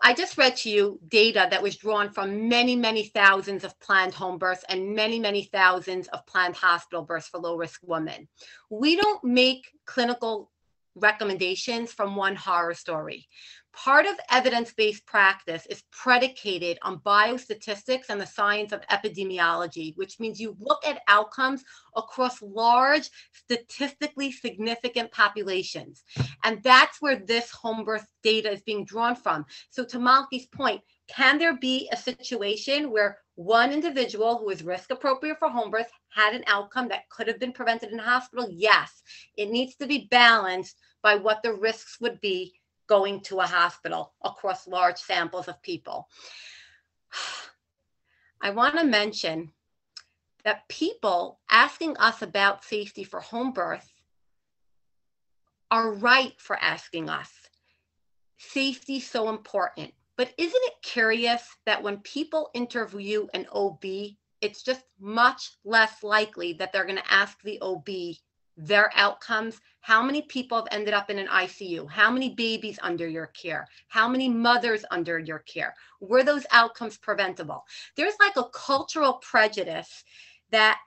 I just read to you data that was drawn from many, many thousands of planned home births and many, many thousands of planned hospital births for low-risk women. We don't make clinical recommendations from one horror story. Part of evidence-based practice is predicated on biostatistics and the science of epidemiology, which means you look at outcomes across large, statistically significant populations. And that's where this home birth data is being drawn from. So to Malki's point, can there be a situation where one individual who is risk appropriate for home birth had an outcome that could have been prevented in a hospital? Yes. It needs to be balanced by what the risks would be going to a hospital across large samples of people. I want to mention that people asking us about safety for home birth are right for asking us. Safety is so important, but isn't it curious that when people interview an OB, it's just much less likely that they're going to ask the OB their outcomes? How many people have ended up in an ICU? How many babies under your care? How many mothers under your care? Were those outcomes preventable? There's like a cultural prejudice that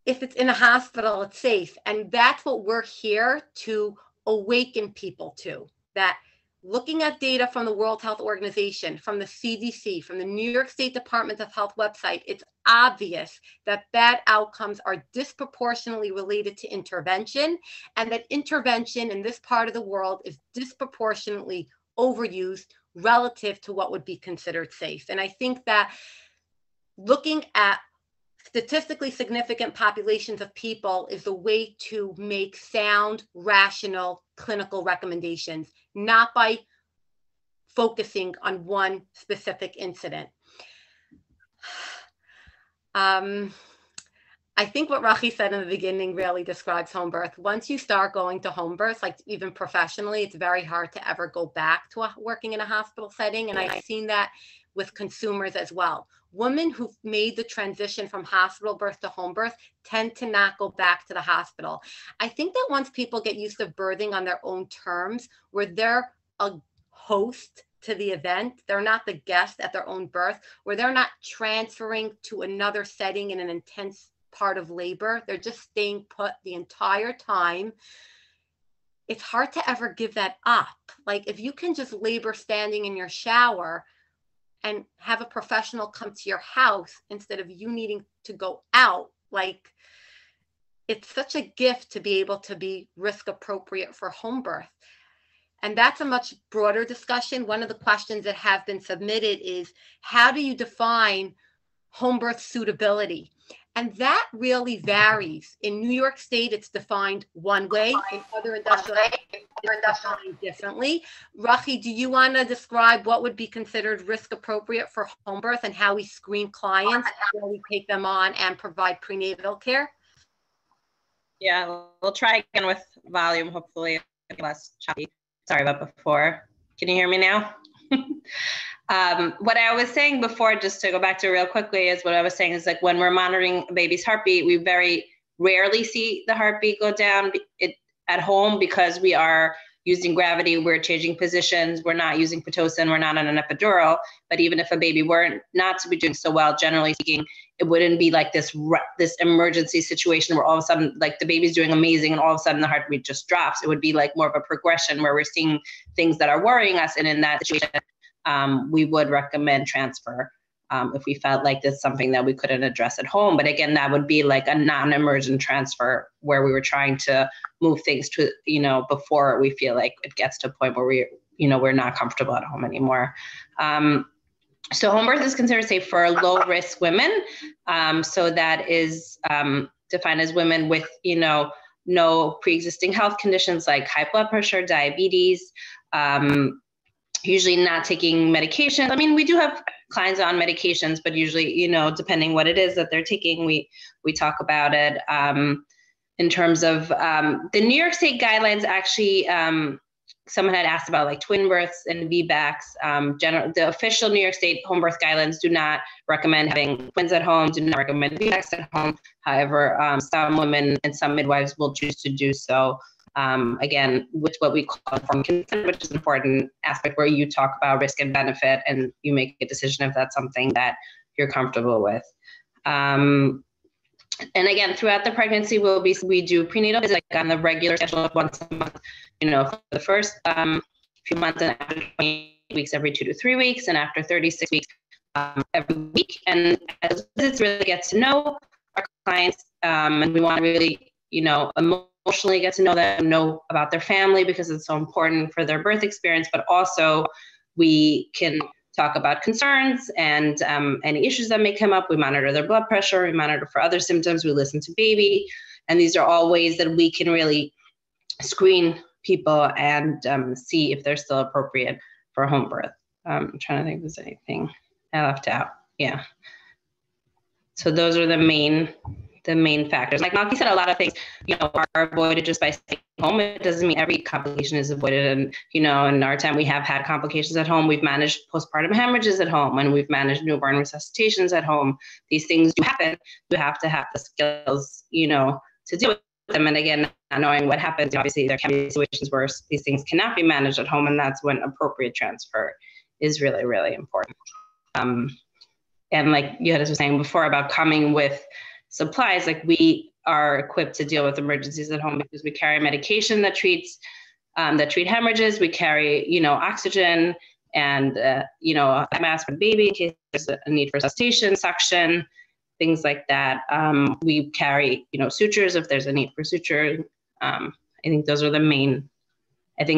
if it's in a hospital, it's safe. And that's what we're here to awaken people to, that looking at data from the World Health Organization, from the CDC, from the New York State Department of Health website, it's obvious that bad outcomes are disproportionately related to intervention, and that intervention in this part of the world is disproportionately overused relative to what would be considered safe. And I think that looking at statistically significant populations of people is the way to make sound, rational clinical recommendations, not by focusing on one specific incident. I think what Rochel said in the beginning really describes home birth. Once you start going to home births, like even professionally, it's very hard to ever go back to working in a hospital setting. And I've seen that with consumers as well. Women who've made the transition from hospital birth to home birth tend to not go back to the hospital. I think that once people get used to birthing on their own terms, where they're a host to the event, they're not the guest at their own birth, where they're not transferring to another setting in an intense part of labor, they're just staying put the entire time. It's hard to ever give that up. Like if you can just labor standing in your shower and have a professional come to your house instead of you needing to go out, like it's such a gift to be able to be risk appropriate for home birth. And that's a much broader discussion. One of the questions that have been submitted is, how do you define home birth suitability? And that really varies. In New York State, it's defined one way. In other industrial states, it's defined differently. Rochel, do you want to describe what would be considered risk appropriate for home birth and how we screen clients before we take them on and provide prenatal care? Yeah, we'll try again with volume, hopefully less choppy. Sorry about before. Can you hear me now? What I was saying before, just to go back to real quickly, is what I was saying is like when we're monitoring a baby's heartbeat, we very rarely see the heartbeat go down at home because we are using gravity, we're changing positions, we're not using Pitocin, we're not on an epidural. But even if a baby were not to be doing so well, generally speaking, it wouldn't be like this emergency situation where all of a sudden, like the baby's doing amazing and all of a sudden the heartbeat just drops. It would be like more of a progression where we're seeing things that are worrying us. And in that situation, we would recommend transfer if we felt like that's something that we couldn't address at home. But again, that would be like a non-emergent transfer where we were trying to move things to, before we feel like it gets to a point where we're not comfortable at home anymore. So home birth is considered safe for low risk women. So that is defined as women with, no pre-existing health conditions like high blood pressure, diabetes, usually not taking medication. I mean, we do have clients on medications, but usually, depending what it is that they're taking, we talk about it. In terms of the New York State guidelines, actually, someone had asked about like twin births and VBACs. The official New York State home birth guidelines do not recommend having twins at home, do not recommend VBACs at home. However, some women and some midwives will choose to do so. Again, with what we call informed consent, which is an important aspect where you talk about risk and benefit and you make a decision if that's something that you're comfortable with. And again, throughout the pregnancy, we do prenatal visits like on the regular schedule once a month, for the first few months, and after 20 weeks, every 2 to 3 weeks, and after 36 weeks, every week. And as visits really get to know our clients, and we want to really, emotionally get to know them, know about their family because it's so important for their birth experience, but also we can talk about concerns and any issues that may come up. We monitor their blood pressure, we monitor for other symptoms, we listen to baby. And these are all ways that we can really screen people and see if they're still appropriate for home birth. I'm trying to think if there's anything I left out. Yeah. So those are the main factors. Like Malki said, a lot of things, are avoided just by staying home. It doesn't mean every complication is avoided. And, in our time, we have had complications at home. We've managed postpartum hemorrhages at home, and we've managed newborn resuscitations at home. These things do happen. You have to have the skills, to deal with them. And again, not knowing what happens, obviously there can be situations where these things cannot be managed at home. And that's when appropriate transfer is really, really important. And like you was saying before about coming with supplies, like we are equipped to deal with emergencies at home because we carry medication that treat hemorrhages. We carry, oxygen and, a mask for the baby in case there's a need for resuscitation, suction, things like that. We carry, sutures if there's a need for suture. I think those are the main,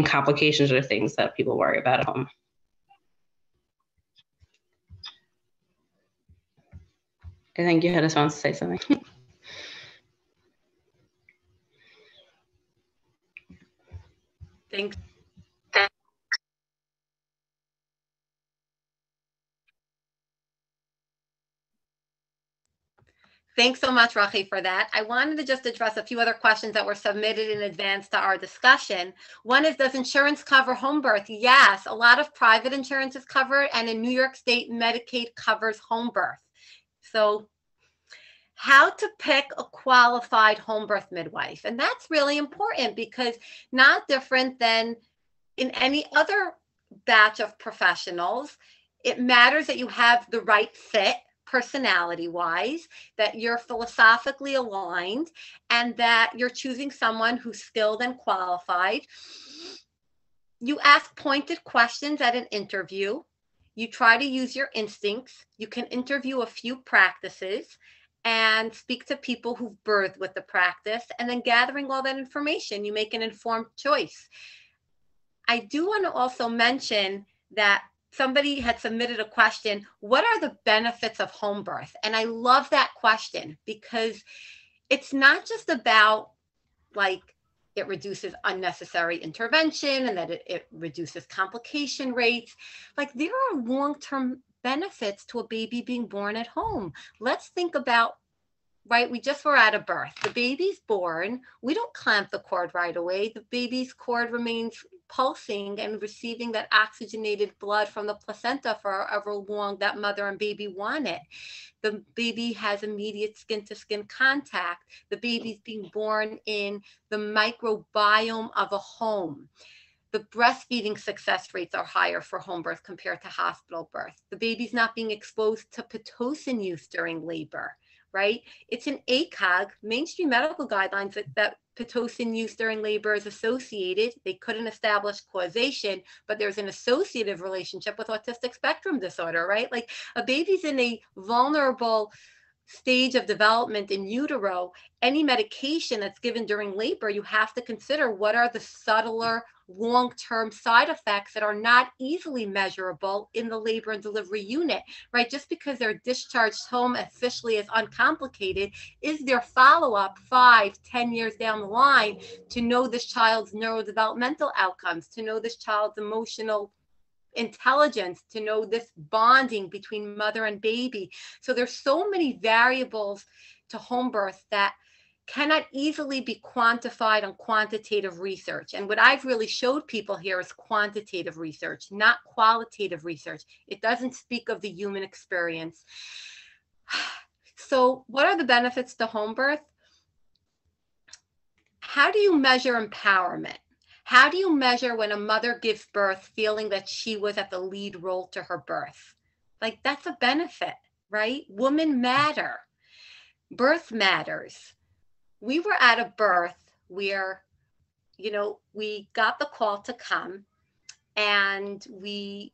complications are things that people worry about at home. I think you had us want to say something. Thanks. Thanks so much, Rochel, for that. I wanted to just address a few other questions that were submitted in advance to our discussion. One is, does insurance cover home birth? Yes, a lot of private insurance is covered, and in New York State, Medicaid covers home birth. So how to pick a qualified home birth midwife. And that's really important because not different than in any other batch of professionals, it matters that you have the right fit personality-wise, that you're philosophically aligned, and that you're choosing someone who's skilled and qualified. You ask pointed questions at an interview. You try to use your instincts. You can interview a few practices and speak to people who've birthed with the practice, and then gathering all that information, you make an informed choice. I do want to also mention that somebody had submitted a question, what are the benefits of home birth? And I love that question because it's not just about like it reduces unnecessary intervention and that it reduces complication rates. Like there are long-term benefits to a baby being born at home. Let's think about, right, we just were at a birth. The baby's born. We don't clamp the cord right away. The baby's cord remains pulsing and receiving that oxygenated blood from the placenta for however long that mother and baby want it. The baby has immediate skin-to-skin contact. The baby's being born in the microbiome of a home. The breastfeeding success rates are higher for home birth compared to hospital birth. The baby's not being exposed to Pitocin use during labor, right? It's an ACOG, mainstream medical guidelines that Pitocin use during labor is associated. They couldn't establish causation, but there's an associative relationship with autistic spectrum disorder, right? Like a baby's in a vulnerable stage of development in utero. Any medication that's given during labor, you have to consider what are the subtler long-term side effects that are not easily measurable in the labor and delivery unit, right? Just because they're discharged home officially as uncomplicated, is there follow-up 5-10 years down the line to know this child's neurodevelopmental outcomes, to know this child's emotional intelligence, to know this bonding between mother and baby. So there's so many variables to home birth that cannot easily be quantified on quantitative research. And what I've really showed people here is quantitative research, not qualitative research. It doesn't speak of the human experience. So what are the benefits to home birth? How do you measure empowerment? How do you measure when a mother gives birth feeling that she was at the lead role to her birth? Like, that's a benefit, right? Women matter. Birth matters. We were at a birth where, you know, we got the call to come, and we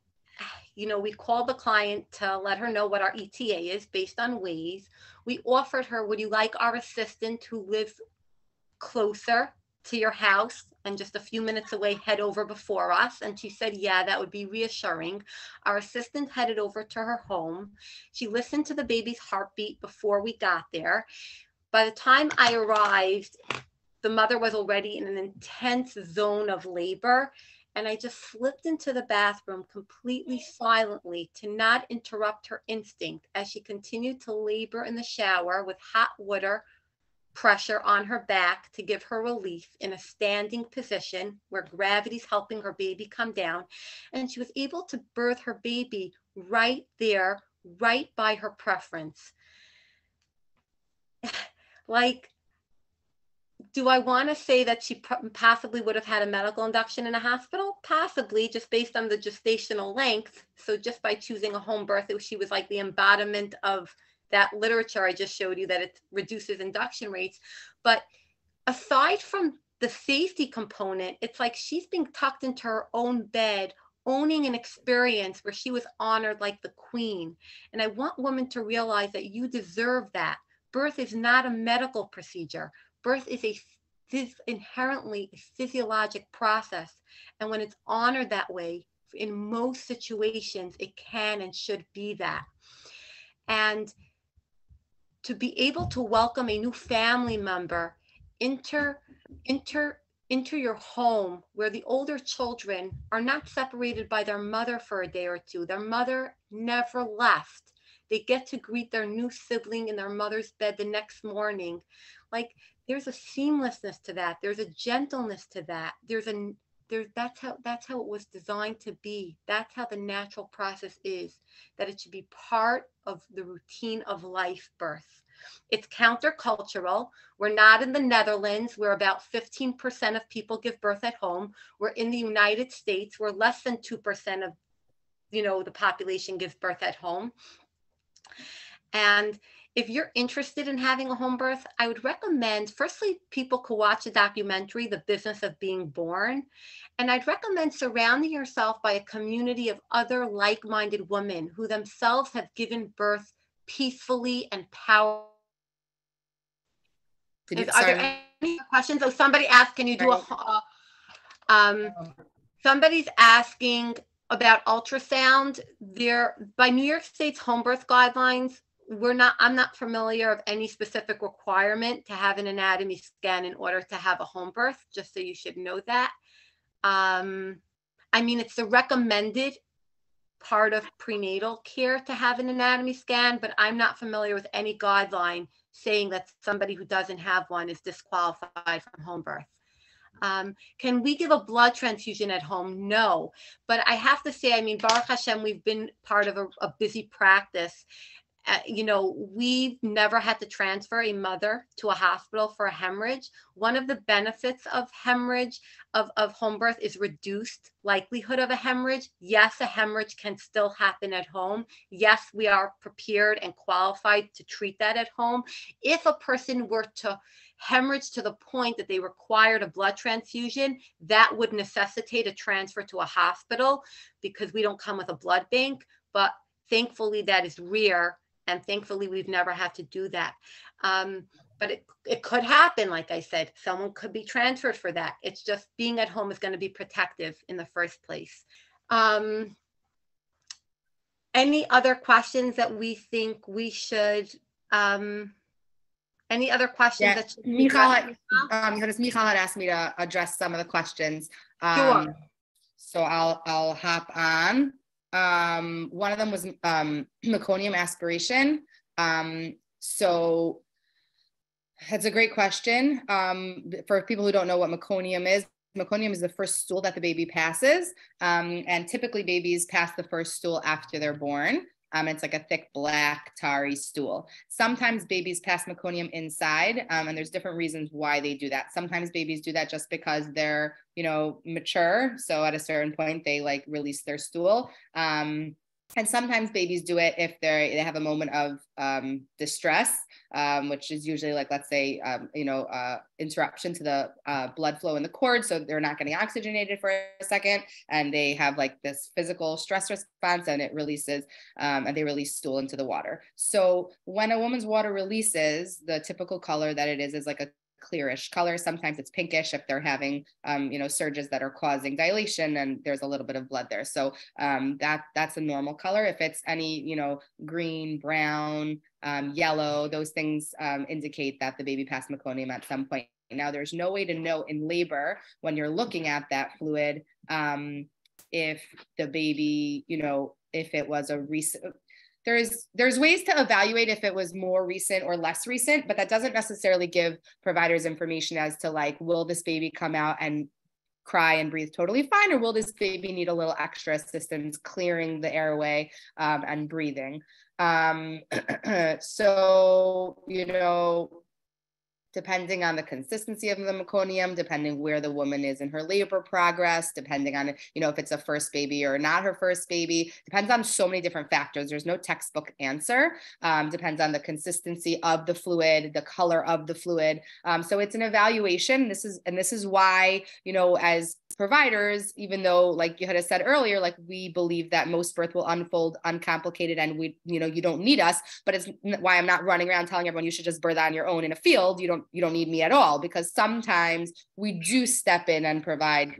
called the client to let her know what our ETA is based on Waze. We offered her, would you like our assistant who lives closer to your house and just a few minutes away head over before us? And she said, yeah, that would be reassuring. Our assistant headed over to her home. She listened to the baby's heartbeat before we got there. By the time I arrived, the mother was already in an intense zone of labor. And I just slipped into the bathroom completely silently to not interrupt her instinct as she continued to labor in the shower with hot water pressure on her back to give her relief in a standing position where gravity's helping her baby come down. And she was able to birth her baby right there, right by her preference. Like, do I want to say that she possibly would have had a medical induction in a hospital? Possibly, just based on the gestational length. So just by choosing a home birth, she was like the embodiment of that literature I just showed you, that it reduces induction rates. But aside from the safety component, it's like she's being tucked into her own bed, owning an experience where she was honored like the queen. And I want women to realize that you deserve that. Birth is not a medical procedure. Birth is inherently a physiologic process. And when it's honored that way, in most situations, it can and should be that. And to be able to welcome a new family member into your home, where the older children are not separated by their mother for a day or two. Their mother never left. They get to greet their new sibling in their mother's bed the next morning. Like, there's a seamlessness to that. There's a gentleness to that. That's how it was designed to be. That's how the natural process is, that it should be part of the routine of life birth. It's countercultural. We're not in the Netherlands, where about 15% of people give birth at home. We're in the United States, where less than 2% of, the population gives birth at home. And if you're interested in having a home birth, I would recommend, firstly, people could watch the documentary, The Business of Being Born. And I'd recommend surrounding yourself by a community of other like-minded women who themselves have given birth peacefully and powerfully. Are there any questions? Oh, somebody asked, can you do somebody's asking about ultrasound. By New York State's home birth guidelines, I'm not familiar of any specific requirement to have an anatomy scan in order to have a home birth, just so you should know that. It's the recommended part of prenatal care to have an anatomy scan, but I'm not familiar with any guideline saying that somebody who doesn't have one is disqualified from home birth. Can we give a blood transfusion at home? No, but I have to say, Baruch Hashem, we've been part of a busy practice. We've never had to transfer a mother to a hospital for a hemorrhage. One of the benefits of hemorrhage, of home birth, is reduced likelihood of a hemorrhage. Yes, a hemorrhage can still happen at home. Yes, we are prepared and qualified to treat that at home. If a person were to hemorrhage to the point that they required a blood transfusion, that would necessitate a transfer to a hospital because we don't come with a blood bank. But thankfully that is rare, and thankfully we've never had to do that. But it could happen. Like I said, someone could be transferred for that. It's just being at home is going to be protective in the first place. Any other questions that we think we should, any other questions? Yeah, that Michal had asked me to address some of the questions. Sure. So I'll hop on. One of them was meconium aspiration. So that's a great question. For people who don't know what meconium is the first stool that the baby passes. And typically babies pass the first stool after they're born. It's like a thick, black, tarry stool. Sometimes babies pass meconium inside, and there's different reasons why they do that. Sometimes babies do that just because they're, mature. So at a certain point, they like release their stool. And sometimes babies do it if they have a moment of distress, which is usually like, let's say, interruption to the blood flow in the cord. So they're not getting oxygenated for a second, and they have like this physical stress response, and it releases, and they release stool into the water. So when a woman's water releases, the typical color that it is like a clearish color. Sometimes it's pinkish if they're having, surges that are causing dilation and there's a little bit of blood there. So that's a normal color. If it's any, green, brown, yellow, those things indicate that the baby passed meconium at some point. Now, there's no way to know in labor when you're looking at that fluid if the baby, if it was a recent. There's ways to evaluate if it was more recent or less recent, but that doesn't necessarily give providers information as to like, will this baby come out and cry and breathe totally fine, or will this baby need a little extra assistance clearing the airway and breathing? So, depending on the consistency of the meconium, depending where the woman is in her labor progress, depending on, if it's a first baby or not her first baby, depends on so many different factors. There's no textbook answer. Depends on the consistency of the fluid, the color of the fluid. So it's an evaluation. This is why, as providers, even though, like you had said earlier, like we believe that most birth will unfold uncomplicated and you don't need us, but it's why I'm not running around telling everyone you should just birth on your own in a field. You don't need me at all, because sometimes we do step in and provide,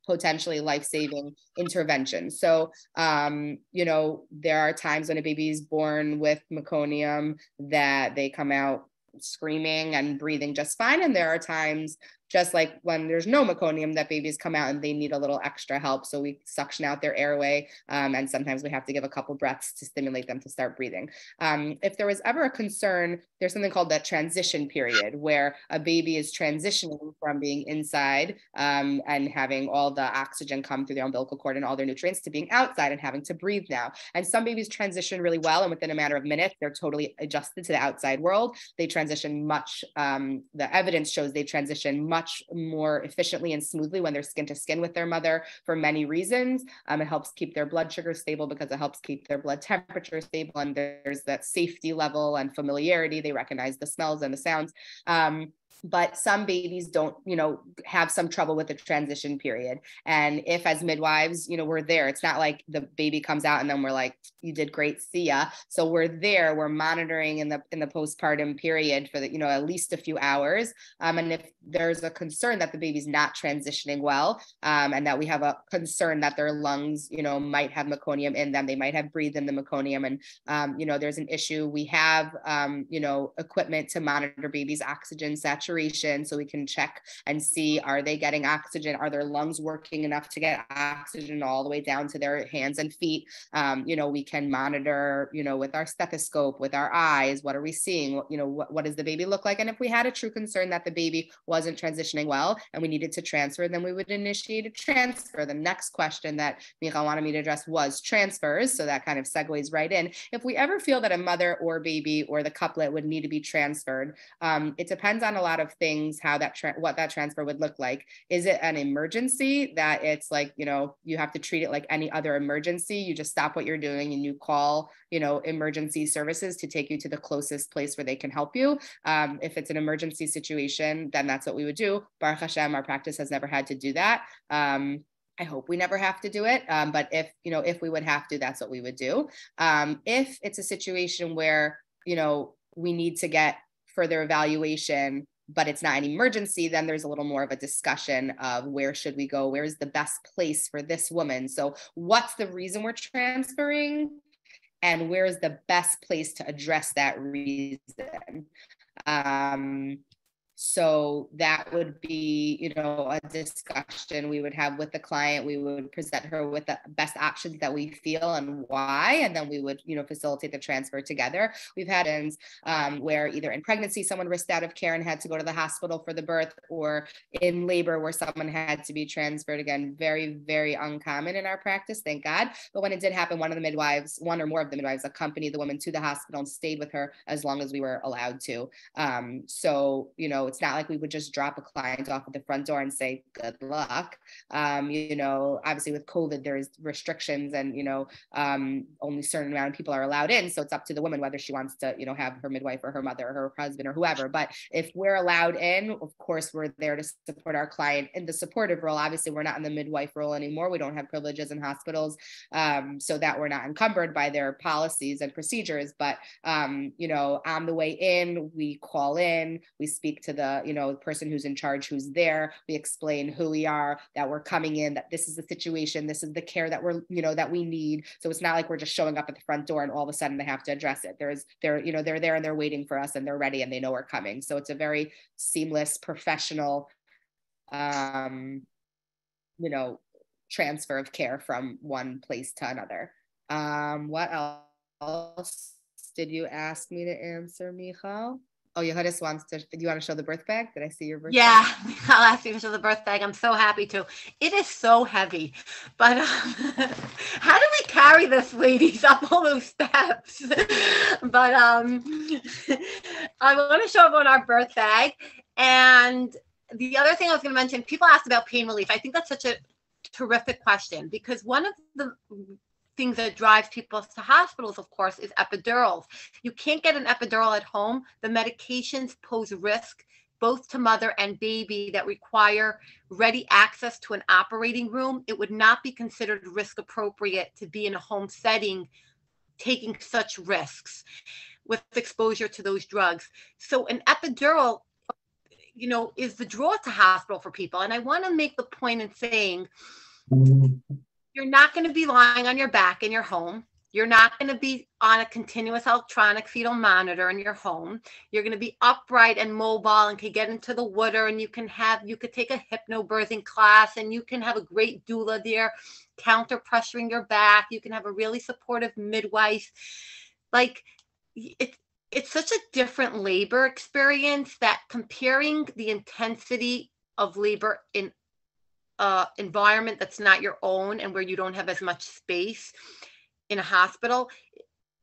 potentially life-saving intervention. So, there are times when a baby is born with meconium that they come out screaming and breathing just fine. And there are times, just like when there's no meconium, that babies come out and they need a little extra help. So we suction out their airway, and sometimes we have to give a couple breaths to stimulate them to start breathing. If there was ever a concern, there's something called that transition period, where a baby is transitioning from being inside and having all the oxygen come through their umbilical cord and all their nutrients to being outside and having to breathe now. And some babies transition really well, and within a matter of minutes, they're totally adjusted to the outside world. They transition much, the evidence shows they transition much more efficiently and smoothly when they're skin to skin with their mother for many reasons. It helps keep their blood sugar stable because it helps keep their blood temperature stable, and there's that safety level and familiarity. They recognize the smells and the sounds. But some babies don't, have some trouble with the transition period. And if as midwives, we're there, it's not like the baby comes out and then we're like, you did great, see ya. So we're there, we're monitoring in the postpartum period for the, at least a few hours. And if there's a concern that the baby's not transitioning well, and that we have a concern that their lungs, might have meconium in them, they might have breathed in the meconium, and, there's an issue. We have, equipment to monitor babies' oxygen saturation, so we can check and see, are they getting oxygen? Are their lungs working enough to get oxygen all the way down to their hands and feet? We can monitor, with our stethoscope, with our eyes, what are we seeing? What does the baby look like? And if we had a true concern that the baby wasn't transitioning well and we needed to transfer, then we would initiate a transfer. The next question that Michal wanted me to address was transfers. So that kind of segues right in. If we ever feel that a mother or baby or the couplet would need to be transferred, it depends on a lot lot of things, how that what that transfer would look like. Is it an emergency that it's like, you know, you have to treat it like any other emergency? You just stop what you're doing and you call, you know, emergency services to take you to the closest place where they can help you. If it's an emergency situation, then that's what we would do. Baruch Hashem, our practice has never had to do that. I hope we never have to do it. But if, you know, if we would have to, that's what we would do. If it's a situation where, you know, we need to get further evaluation, but it's not an emergency, then there's a little more of a discussion of where should we go? Where is the best place for this woman? So what's the reason we're transferring? And where is the best place to address that reason? So that would be, you know, a discussion we would have with the client. We would present her with the best options that we feel and why, and then we would, you know, facilitate the transfer together. We've had instances where either in pregnancy, someone risked out of care and had to go to the hospital for the birth, or in labor where someone had to be transferred. Again, very, very uncommon in our practice, thank God. But when it did happen, one of the midwives, one or more of the midwives, accompanied the woman to the hospital and stayed with her as long as we were allowed to. So, you know, it's not like we would just drop a client off at the front door and say, good luck. You know, obviously with COVID, there's restrictions and, you know, only a certain amount of people are allowed in. So it's up to the woman whether she wants to, you know, have her midwife or her mother or her husband or whoever. But if we're allowed in, of course, we're there to support our client in the supportive role. Obviously, we're not in the midwife role anymore. We don't have privileges in hospitals, so that we're not encumbered by their policies and procedures. But, you know, on the way in, we call in, we speak to the, you know, the person who's in charge, who's there. We explain who we are, that we're coming in, that this is the situation, this is the care that we're, you know, that we need. So it's not like we're just showing up at the front door and all of a sudden they have to address it. They're, you know, they're there and they're waiting for us and they're ready and they know we're coming. So it's a very seamless, professional, you know, transfer of care from one place to another. What else did you ask me to answer, Michal? Oh, Yehudis wants to, do you want to show the birth bag? Did I see your birth bag? I'll ask you to show the birth bag. I'm so happy to. It is so heavy, but how do we carry this, ladies, up all those steps? But I want to show everyone our birth bag. And the other thing I was going to mention, people asked about pain relief. I think that's such a terrific question, because one of the things that drives people to hospitals, of course, is epidurals. You can't get an epidural at home. The medications pose risk both to mother and baby that require ready access to an operating room. It would not be considered risk appropriate to be in a home setting taking such risks with exposure to those drugs. So an epidural, you know, is the draw to hospital for people. And I want to make the point in saying, you're not going to be lying on your back in your home. You're not going to be on a continuous electronic fetal monitor in your home. You're going to be upright and mobile and can get into the water, and you could take a hypnobirthing class, and you can have a great doula there counter pressuring your back. You can have a really supportive midwife. Like, it's such a different labor experience that comparing the intensity of labor in environment that's not your own and where you don't have as much space in a hospital,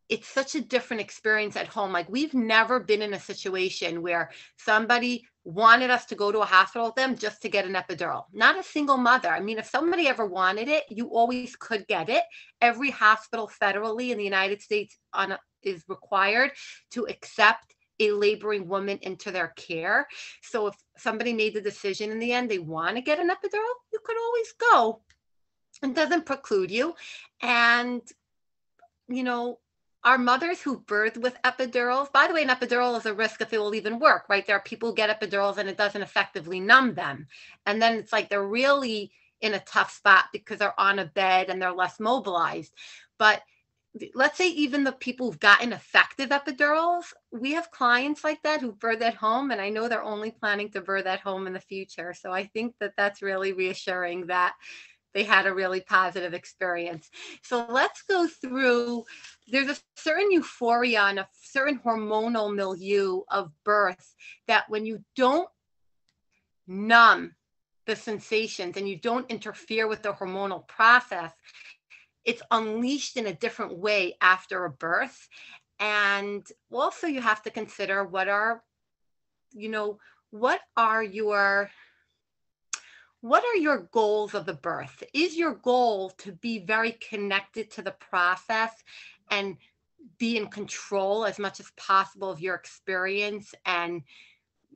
it's such a different experience at home. Like, we've never been in a situation where somebody wanted us to go to a hospital with them just to get an epidural. Not a single mother. I mean, if somebody ever wanted it, you always could get it. Every hospital federally in the United States is required to accept a laboring woman into their care. So if somebody made the decision in the end, they want to get an epidural, you could always go. It doesn't preclude you. And, you know, our mothers who birth with epidurals, by the way, an epidural is a risk if it will even work, right? There are people who get epidurals and it doesn't effectively numb them. And then it's like they're really in a tough spot because they're on a bed and they're less mobilized. But let's say even the people who've gotten effective epidurals, we have clients like that who birth at home, and I know they're only planning to birth at home in the future. So I think that that's really reassuring that they had a really positive experience. So let's go through, there's a certain euphoria and a certain hormonal milieu of birth that when you don't numb the sensations and you don't interfere with the hormonal process, it's unleashed in a different way after a birth. And also you have to consider what what are your goals of the birth? Is your goal to be very connected to the process and be in control as much as possible of your experience and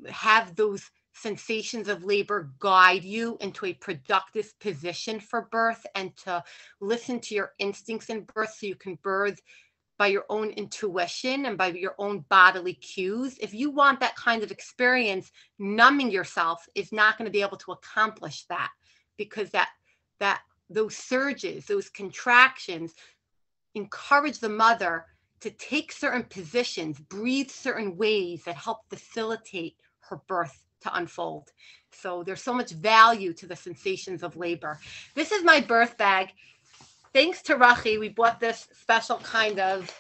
have those sensations of labor guide you into a productive position for birth, and to listen to your instincts in birth so you can birth by your own intuition and by your own bodily cues? If you want that kind of experience, numbing yourself is not going to be able to accomplish that, because those surges, those contractions encourage the mother to take certain positions, breathe certain ways that help facilitate her birth to unfold. So there's so much value to the sensations of labor. This is my birth bag. Thanks to Rochel, we bought this special kind of,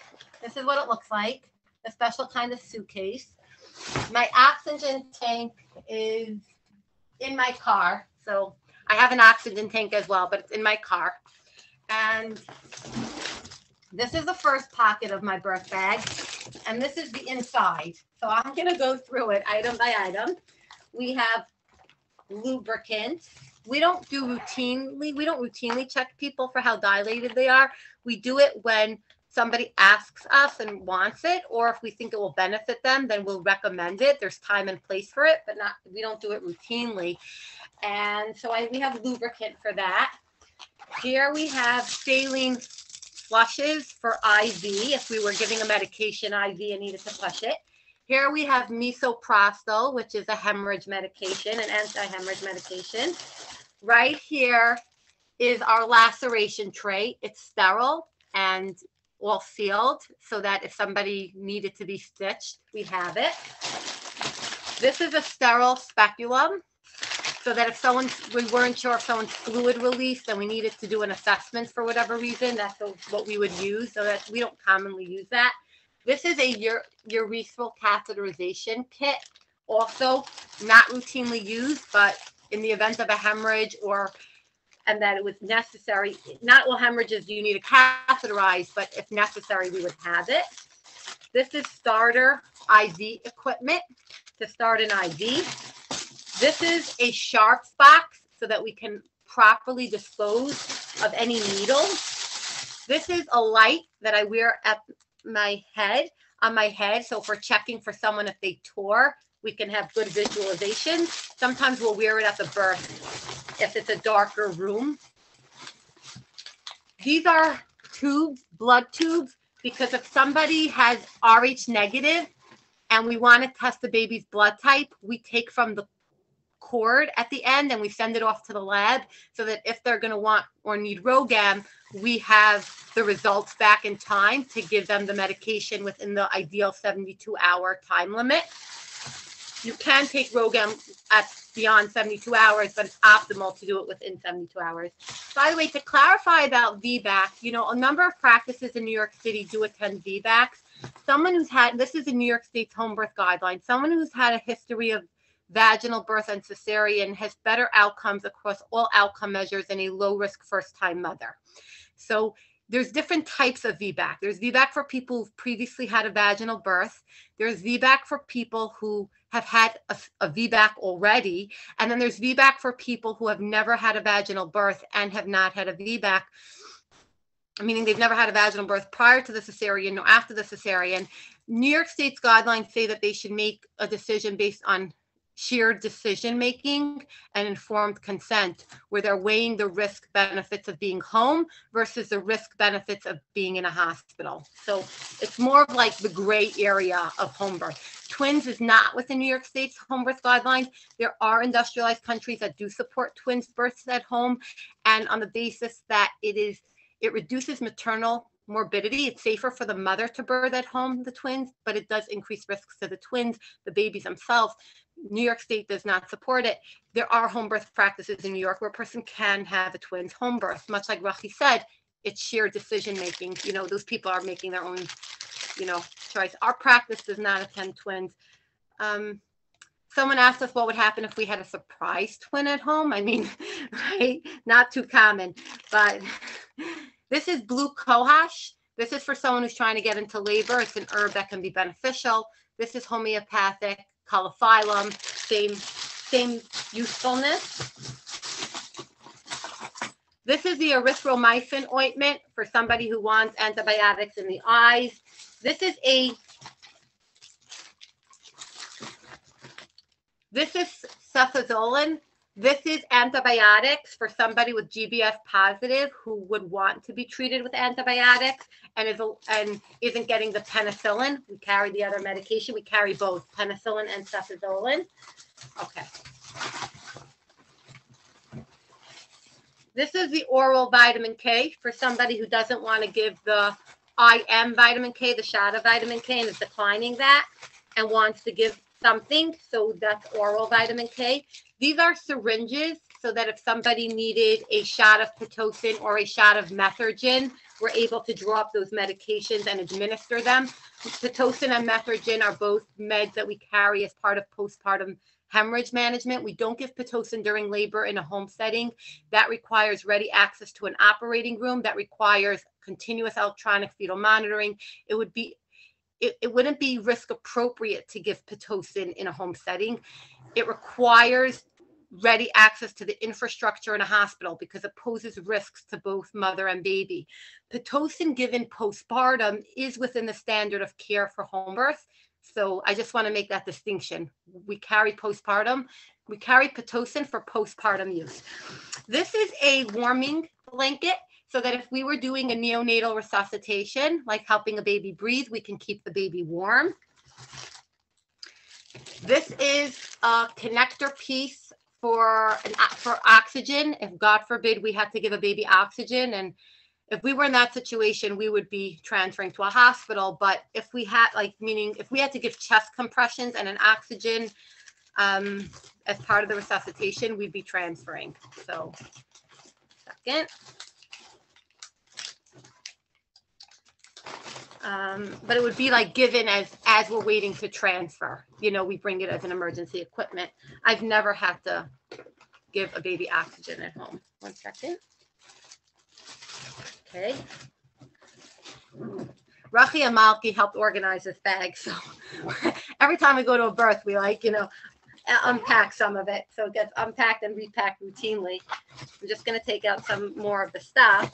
this is what it looks like, a special kind of suitcase. My oxygen tank is in my car. So I have an oxygen tank as well, but it's in my car. And this is the first pocket of my birth bag. And this is the inside. So I'm going to go through it item by item. We have lubricant. We don't routinely check people for how dilated they are. We do it when somebody asks us and wants it, or if we think it will benefit them, then we'll recommend it. There's time and place for it, but we don't do it routinely. And so we have lubricant for that. Here we have saline flushes for IV, if we were giving a medication IV and needed to flush it. Here we have misoprostol, which is a hemorrhage medication, an anti-hemorrhage medication. Right here is our laceration tray. It's sterile and all sealed so that if somebody needed to be stitched, we have it. This is a sterile speculum so that if we weren't sure if someone's fluid released and we needed to do an assessment for whatever reason, that's what we would use, so that we don't commonly use that. This is a urethral catheterization kit, also not routinely used, but in the event of a hemorrhage and that it was necessary. Not all hemorrhages you need to catheterize, but if necessary, we would have it. This is starter IV equipment to start an IV. This is a sharps box so that we can properly dispose of any needles. This is a light that I wear at my head, on my head. So if we're checking for someone, if they tore, we can have good visualization. Sometimes we'll wear it at the birth if it's a darker room. These are tubes, blood tubes, because if somebody has Rh negative and we want to test the baby's blood type, we take from the cord at the end and we send it off to the lab so that if they're going to want or need RhoGAM, we have the results back in time to give them the medication within the ideal 72-hour time limit. You can take RhoGAM at beyond 72 hours, but it's optimal to do it within 72 hours. By the way, to clarify about VBAC, a number of practices in New York City do attend VBACs. Someone who's had, this is a New York State's home birth guideline, someone who's had a history of vaginal birth and cesarean has better outcomes across all outcome measures than a low-risk first-time mother. So there's different types of VBAC. There's VBAC for people who've previously had a vaginal birth. There's VBAC for people who have had a VBAC already. And then there's VBAC for people who have never had a vaginal birth and have not had a VBAC, meaning they've never had a vaginal birth prior to the cesarean or after the cesarean. New York State's guidelines say that they should make a decision based on shared decision-making and informed consent, where they're weighing the risk benefits of being home versus the risk benefits of being in a hospital. So it's more of like the gray area of home birth. Twins is not within New York State's home birth guidelines. There are industrialized countries that do support twins births at home, and on the basis that it reduces maternal morbidity. It's safer for the mother to birth at home, the twins, but it does increase risks to the twins, the babies themselves. New York State does not support it. There are home birth practices in New York where a person can have a twins home birth. Much like Rochel said, it's shared decision making. Those people are making their own, choice. Our practice does not attend twins. Someone asked us what would happen if we had a surprise twin at home. I mean, right? Not too common, but this is blue cohosh. This is for someone who's trying to get into labor. It's an herb that can be beneficial. This is homeopathic cauliflower. same usefulness. This is the erythromycin ointment for somebody who wants antibiotics in the eyes. This is cefazolin. This is antibiotics for somebody with GBS positive who would want to be treated with antibiotics and isn't getting the penicillin. We carry the other medication. We carry both penicillin and cefazolin. Okay. This is the oral vitamin K for somebody who doesn't want to give the IM vitamin K, the shot of vitamin K, and is declining that and wants to give something. So that's oral vitamin K. These are syringes so that if somebody needed a shot of Pitocin or a shot of Methergin, we're able to draw up those medications and administer them. Pitocin and Methergin are both meds that we carry as part of postpartum hemorrhage management. We don't give Pitocin during labor in a home setting. That requires ready access to an operating room. That requires continuous electronic fetal monitoring. It wouldn't be risk appropriate to give Pitocin in a home setting. It requires ready access to the infrastructure in a hospital because it poses risks to both mother and baby. Pitocin given postpartum is within the standard of care for home birth. So I just want to make that distinction. We carry postpartum. We carry Pitocin for postpartum use. This is a warming blanket so that if we were doing a neonatal resuscitation, like helping a baby breathe, we can keep the baby warm. This is a connector piece for oxygen. If God forbid we had to give a baby oxygen, and if we were in that situation, we would be transferring to a hospital. But if we had, meaning if we had to give chest compressions and an oxygen as part of the resuscitation, we'd be transferring. So, second. But it would be like given as we're waiting to transfer. You know, we bring it as an emergency equipment. I've never had to give a baby oxygen at home. 1 second. Okay. Rochel and Malki helped organize this bag. So every time we go to a birth, we unpack some of it. So it gets unpacked and repacked routinely. I'm just going to take out some more of the stuff.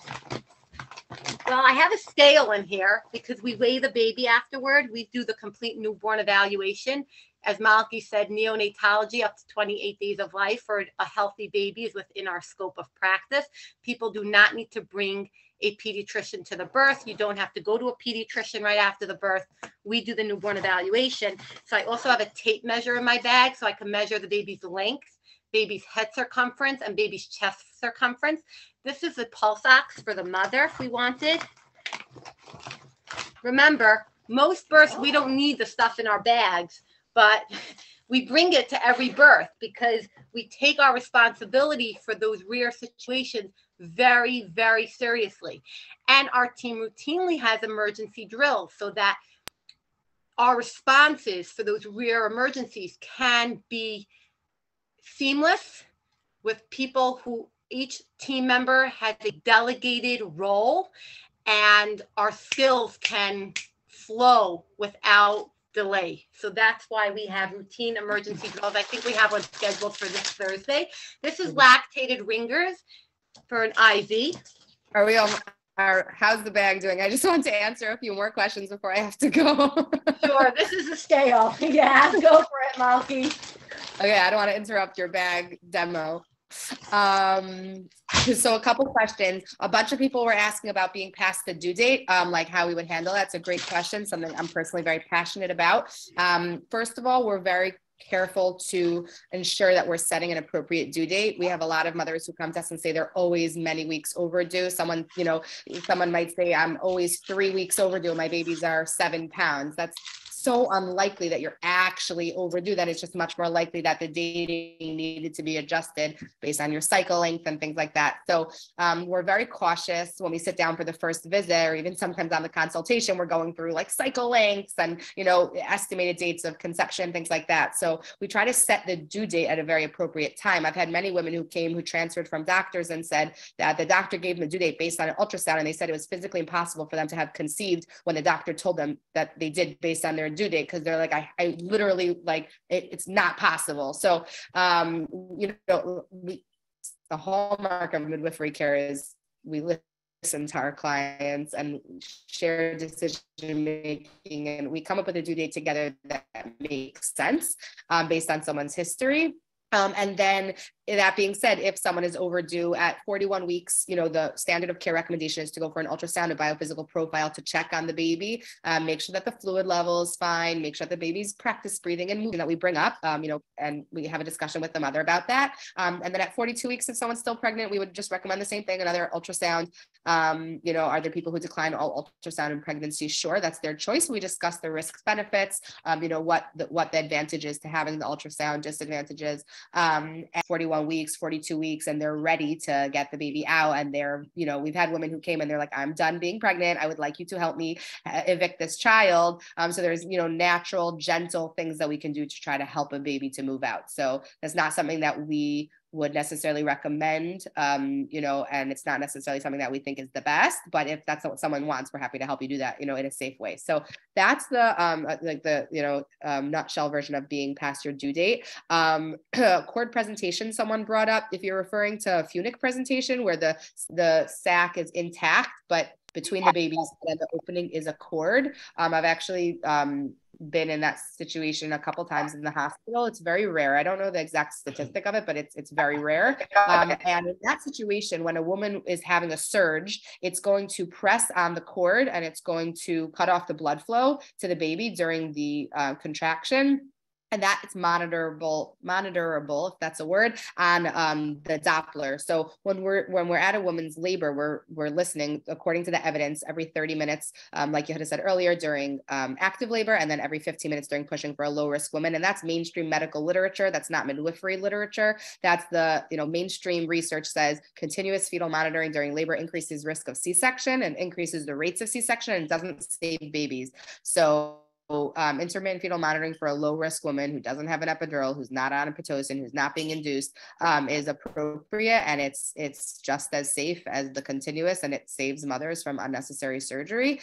Well, I have a scale in here because we weigh the baby afterward. We do the complete newborn evaluation. As Malki said, neonatology up to 28 days of life for a healthy baby is within our scope of practice. People do not need to bring a pediatrician to the birth. You don't have to go to a pediatrician right after the birth. We do the newborn evaluation. So I also have a tape measure in my bag so I can measure the baby's length, baby's head circumference, and baby's chest circumference. This is the pulse ox for the mother if we wanted. Remember, most births, we don't need the stuff in our bags, but we bring it to every birth because we take our responsibility for those rare situations very, very seriously. And our team routinely has emergency drills so that our responses for those rare emergencies can be seamless with people who each team member has a delegated role and our skills can flow without delay. So that's why we have routine emergency drills. I think we have one scheduled for this Thursday. This is lactated ringers for an IV. Are we all? How's the bag doing? I just want to answer a few more questions before I have to go. Sure, this is a scale. Yeah, go for it, Malki. Okay, I don't want to interrupt your bag demo. So a couple questions. A bunch of people were asking about being past the due date, like how we would handle that. It's a great question, something I'm personally very passionate about. First of all, we're very careful to ensure that we're setting an appropriate due date. We have a lot of mothers who come to us and say they're always many weeks overdue. Someone might say, I'm always 3 weeks overdue. My babies are 7 pounds. That's so unlikely that you're actually overdue, that it's just much more likely that the dating needed to be adjusted based on your cycle length and things like that. So we're very cautious when we sit down for the first visit, or even sometimes on the consultation, we're going through like cycle lengths and, estimated dates of conception, things like that. So we try to set the due date at a very appropriate time. I've had many women who transferred from doctors and said that the doctor gave them a due date based on an ultrasound, and they said it was physically impossible for them to have conceived when the doctor told them that they did based on their due date, because they're like, I literally like it's not possible. So, you know, the hallmark of midwifery care is we listen to our clients and share decision making, and we come up with a due date together that makes sense based on someone's history. And then that being said, if someone is overdue at 41 weeks, you know, the standard of care recommendation is to go for an ultrasound, a biophysical profile to check on the baby, make sure that the fluid level is fine, make sure that the baby's practice breathing and moving that we bring up, you know, and we have a discussion with the mother about that. And then at 42 weeks, if someone's still pregnant, we would just recommend the same thing, another ultrasound. You know, are there people who decline all ultrasound in pregnancy? Sure, that's their choice. We discuss the risks, benefits, you know, what the advantage is to having the ultrasound, disadvantages. At 41 weeks, 42 weeks, and they're ready to get the baby out. And they're, you know, we've had women who came and they're like, I'm done being pregnant. I would like you to help me evict this child. So there's, you know, natural, gentle things that we can do to try to help a baby to move out. So that's not something that we would necessarily recommend, you know, and it's not necessarily something that we think is the best, but if that's what someone wants, we're happy to help you do that, you know, in a safe way. So that's the, like the, you know, nutshell version of being past your due date. Cord presentation, someone brought up, if you're referring to a Funic presentation where the sac is intact, but between the babies and the opening is a cord. I've actually been in that situation a couple times in the hospital. It's very rare. I don't know the exact statistic of it, but it's very rare. And in that situation, when a woman is having a surge, it's going to press on the cord and it's going to cut off the blood flow to the baby during the contraction. And that it's monitorable, if that's a word, on the Doppler. So when we're at a woman's labor, we're listening according to the evidence every 30 minutes, like you had said earlier, during active labor, and then every 15 minutes during pushing for a low risk woman. And that's mainstream medical literature. That's not midwifery literature. That's the, you know, mainstream research says continuous fetal monitoring during labor increases risk of C-section and increases the rates of C-section and doesn't save babies. So intermittent fetal monitoring for a low risk woman who doesn't have an epidural, who's not on a Pitocin, who's not being induced, is appropriate, and it's just as safe as the continuous, and it saves mothers from unnecessary surgery.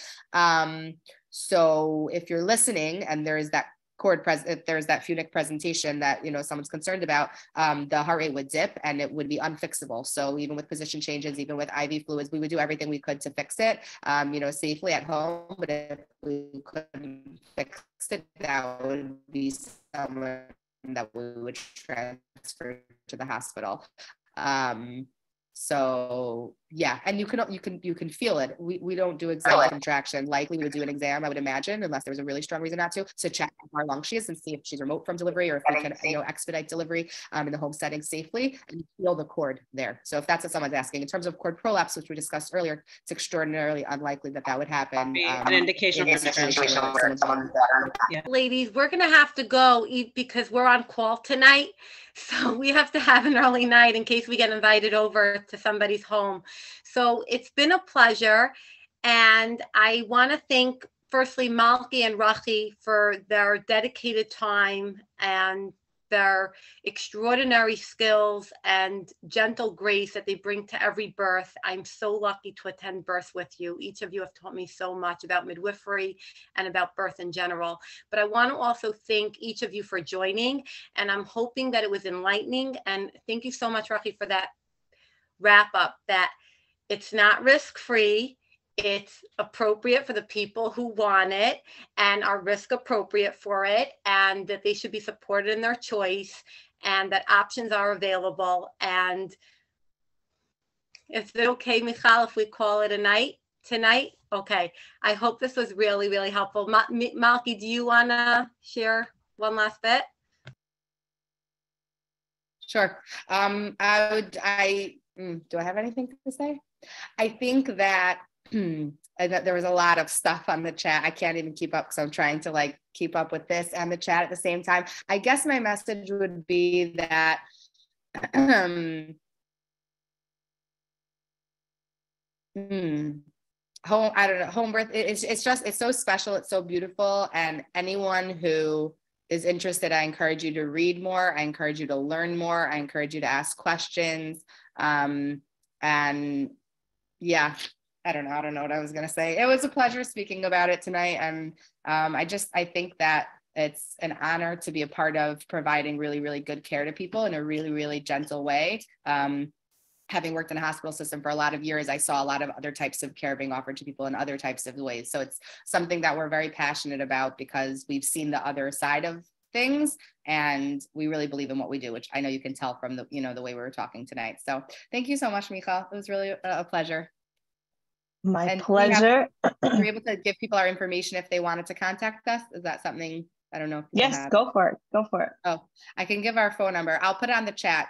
So if you're listening and there is that if there's that Funic presentation that, you know, someone's concerned about, the heart rate would dip and it would be unfixable. So even with position changes, even with IV fluids, we would do everything we could to fix it, you know, safely at home. But if we couldn't fix it, that would be someone that we would transfer to the hospital. So yeah, and you can feel it. We don't do exam contraction. Likely we would do an exam, I would imagine, unless there was a really strong reason not to check how far along she is and see if she's remote from delivery or if we can, you know, expedite delivery in the home setting safely, and you feel the cord there. So if that's what someone's asking, in terms of cord prolapse, which we discussed earlier, it's extraordinarily unlikely that would happen. An indication in of a situation where someone's yeah. Ladies, we're gonna have to go because we're on call tonight. So we have to have an early night in case we get invited over to somebody's home. So it's been a pleasure. And I want to thank firstly Malki and Rochel for their dedicated time and their extraordinary skills and gentle grace that they bring to every birth. I'm so lucky to attend birth with you. Each of you have taught me so much about midwifery and about birth in general. But I want to also thank each of you for joining, and I'm hoping that it was enlightening. And thank you so much, Rochel, for that wrap up, that it's not risk-free. It's appropriate for the people who want it and are risk appropriate for it, and that they should be supported in their choice, and that options are available. And is it okay, Michal, if we call it a night tonight? Okay. I hope this was really, really helpful. Malki, do you want to share one last bit? Sure. Do I have anything to say? I think that there was a lot of stuff on the chat. I can't even keep up because I'm trying to like keep up with this and the chat at the same time. I guess my message would be that home birth, it's so special, it's so beautiful, and anyone who is interested, I encourage you to read more, I encourage you to learn more, I encourage you to ask questions, and yeah, I don't know what I was going to say. It was a pleasure speaking about it tonight. And I think that it's an honor to be a part of providing really, really good care to people in a really, really gentle way. Having worked in a hospital system for a lot of years, I saw a lot of other types of care being offered to people in other types of ways. So it's something that we're very passionate about because we've seen the other side of things and we really believe in what we do, which I know you can tell from the, the way we were talking tonight. So thank you so much, Michal. It was really a pleasure. My pleasure. We're able to give people our information if they wanted to contact us. Is that something? I don't know if yes, have. Go for it. Oh, I can give our phone number. I'll put it on the chat.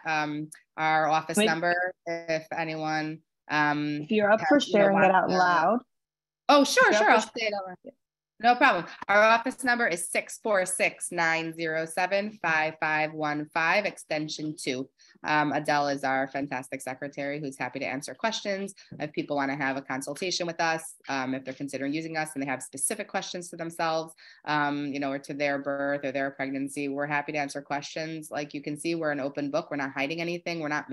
Our office number, if anyone. If you're up for sharing it out loud. Oh, sure. I'll say it out loud. No problem. Our office number is 646-907-5515, extension 2. Adele is our fantastic secretary who's happy to answer questions. If people want to have a consultation with us, if they're considering using us and they have specific questions to themselves, or to their birth or their pregnancy, we're happy to answer questions. Like you can see, we're an open book. We're not hiding anything. We're not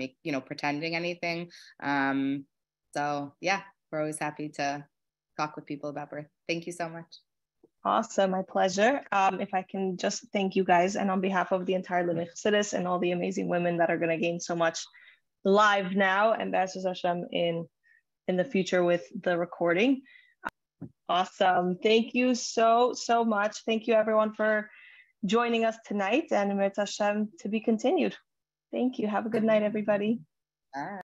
pretending anything. So yeah, we're always happy to talk with people about birth. Thank you so much. Awesome, my pleasure. If I can just thank you guys, and on behalf of the entire Limit Chassidus and all the amazing women that are going to gain so much live now and B'ezras Hashem in the future with the recording. Awesome. Thank you so much. Thank you everyone for joining us tonight, and B'ezras Hashem to be continued. Thank you. Have a good night, everybody. Bye.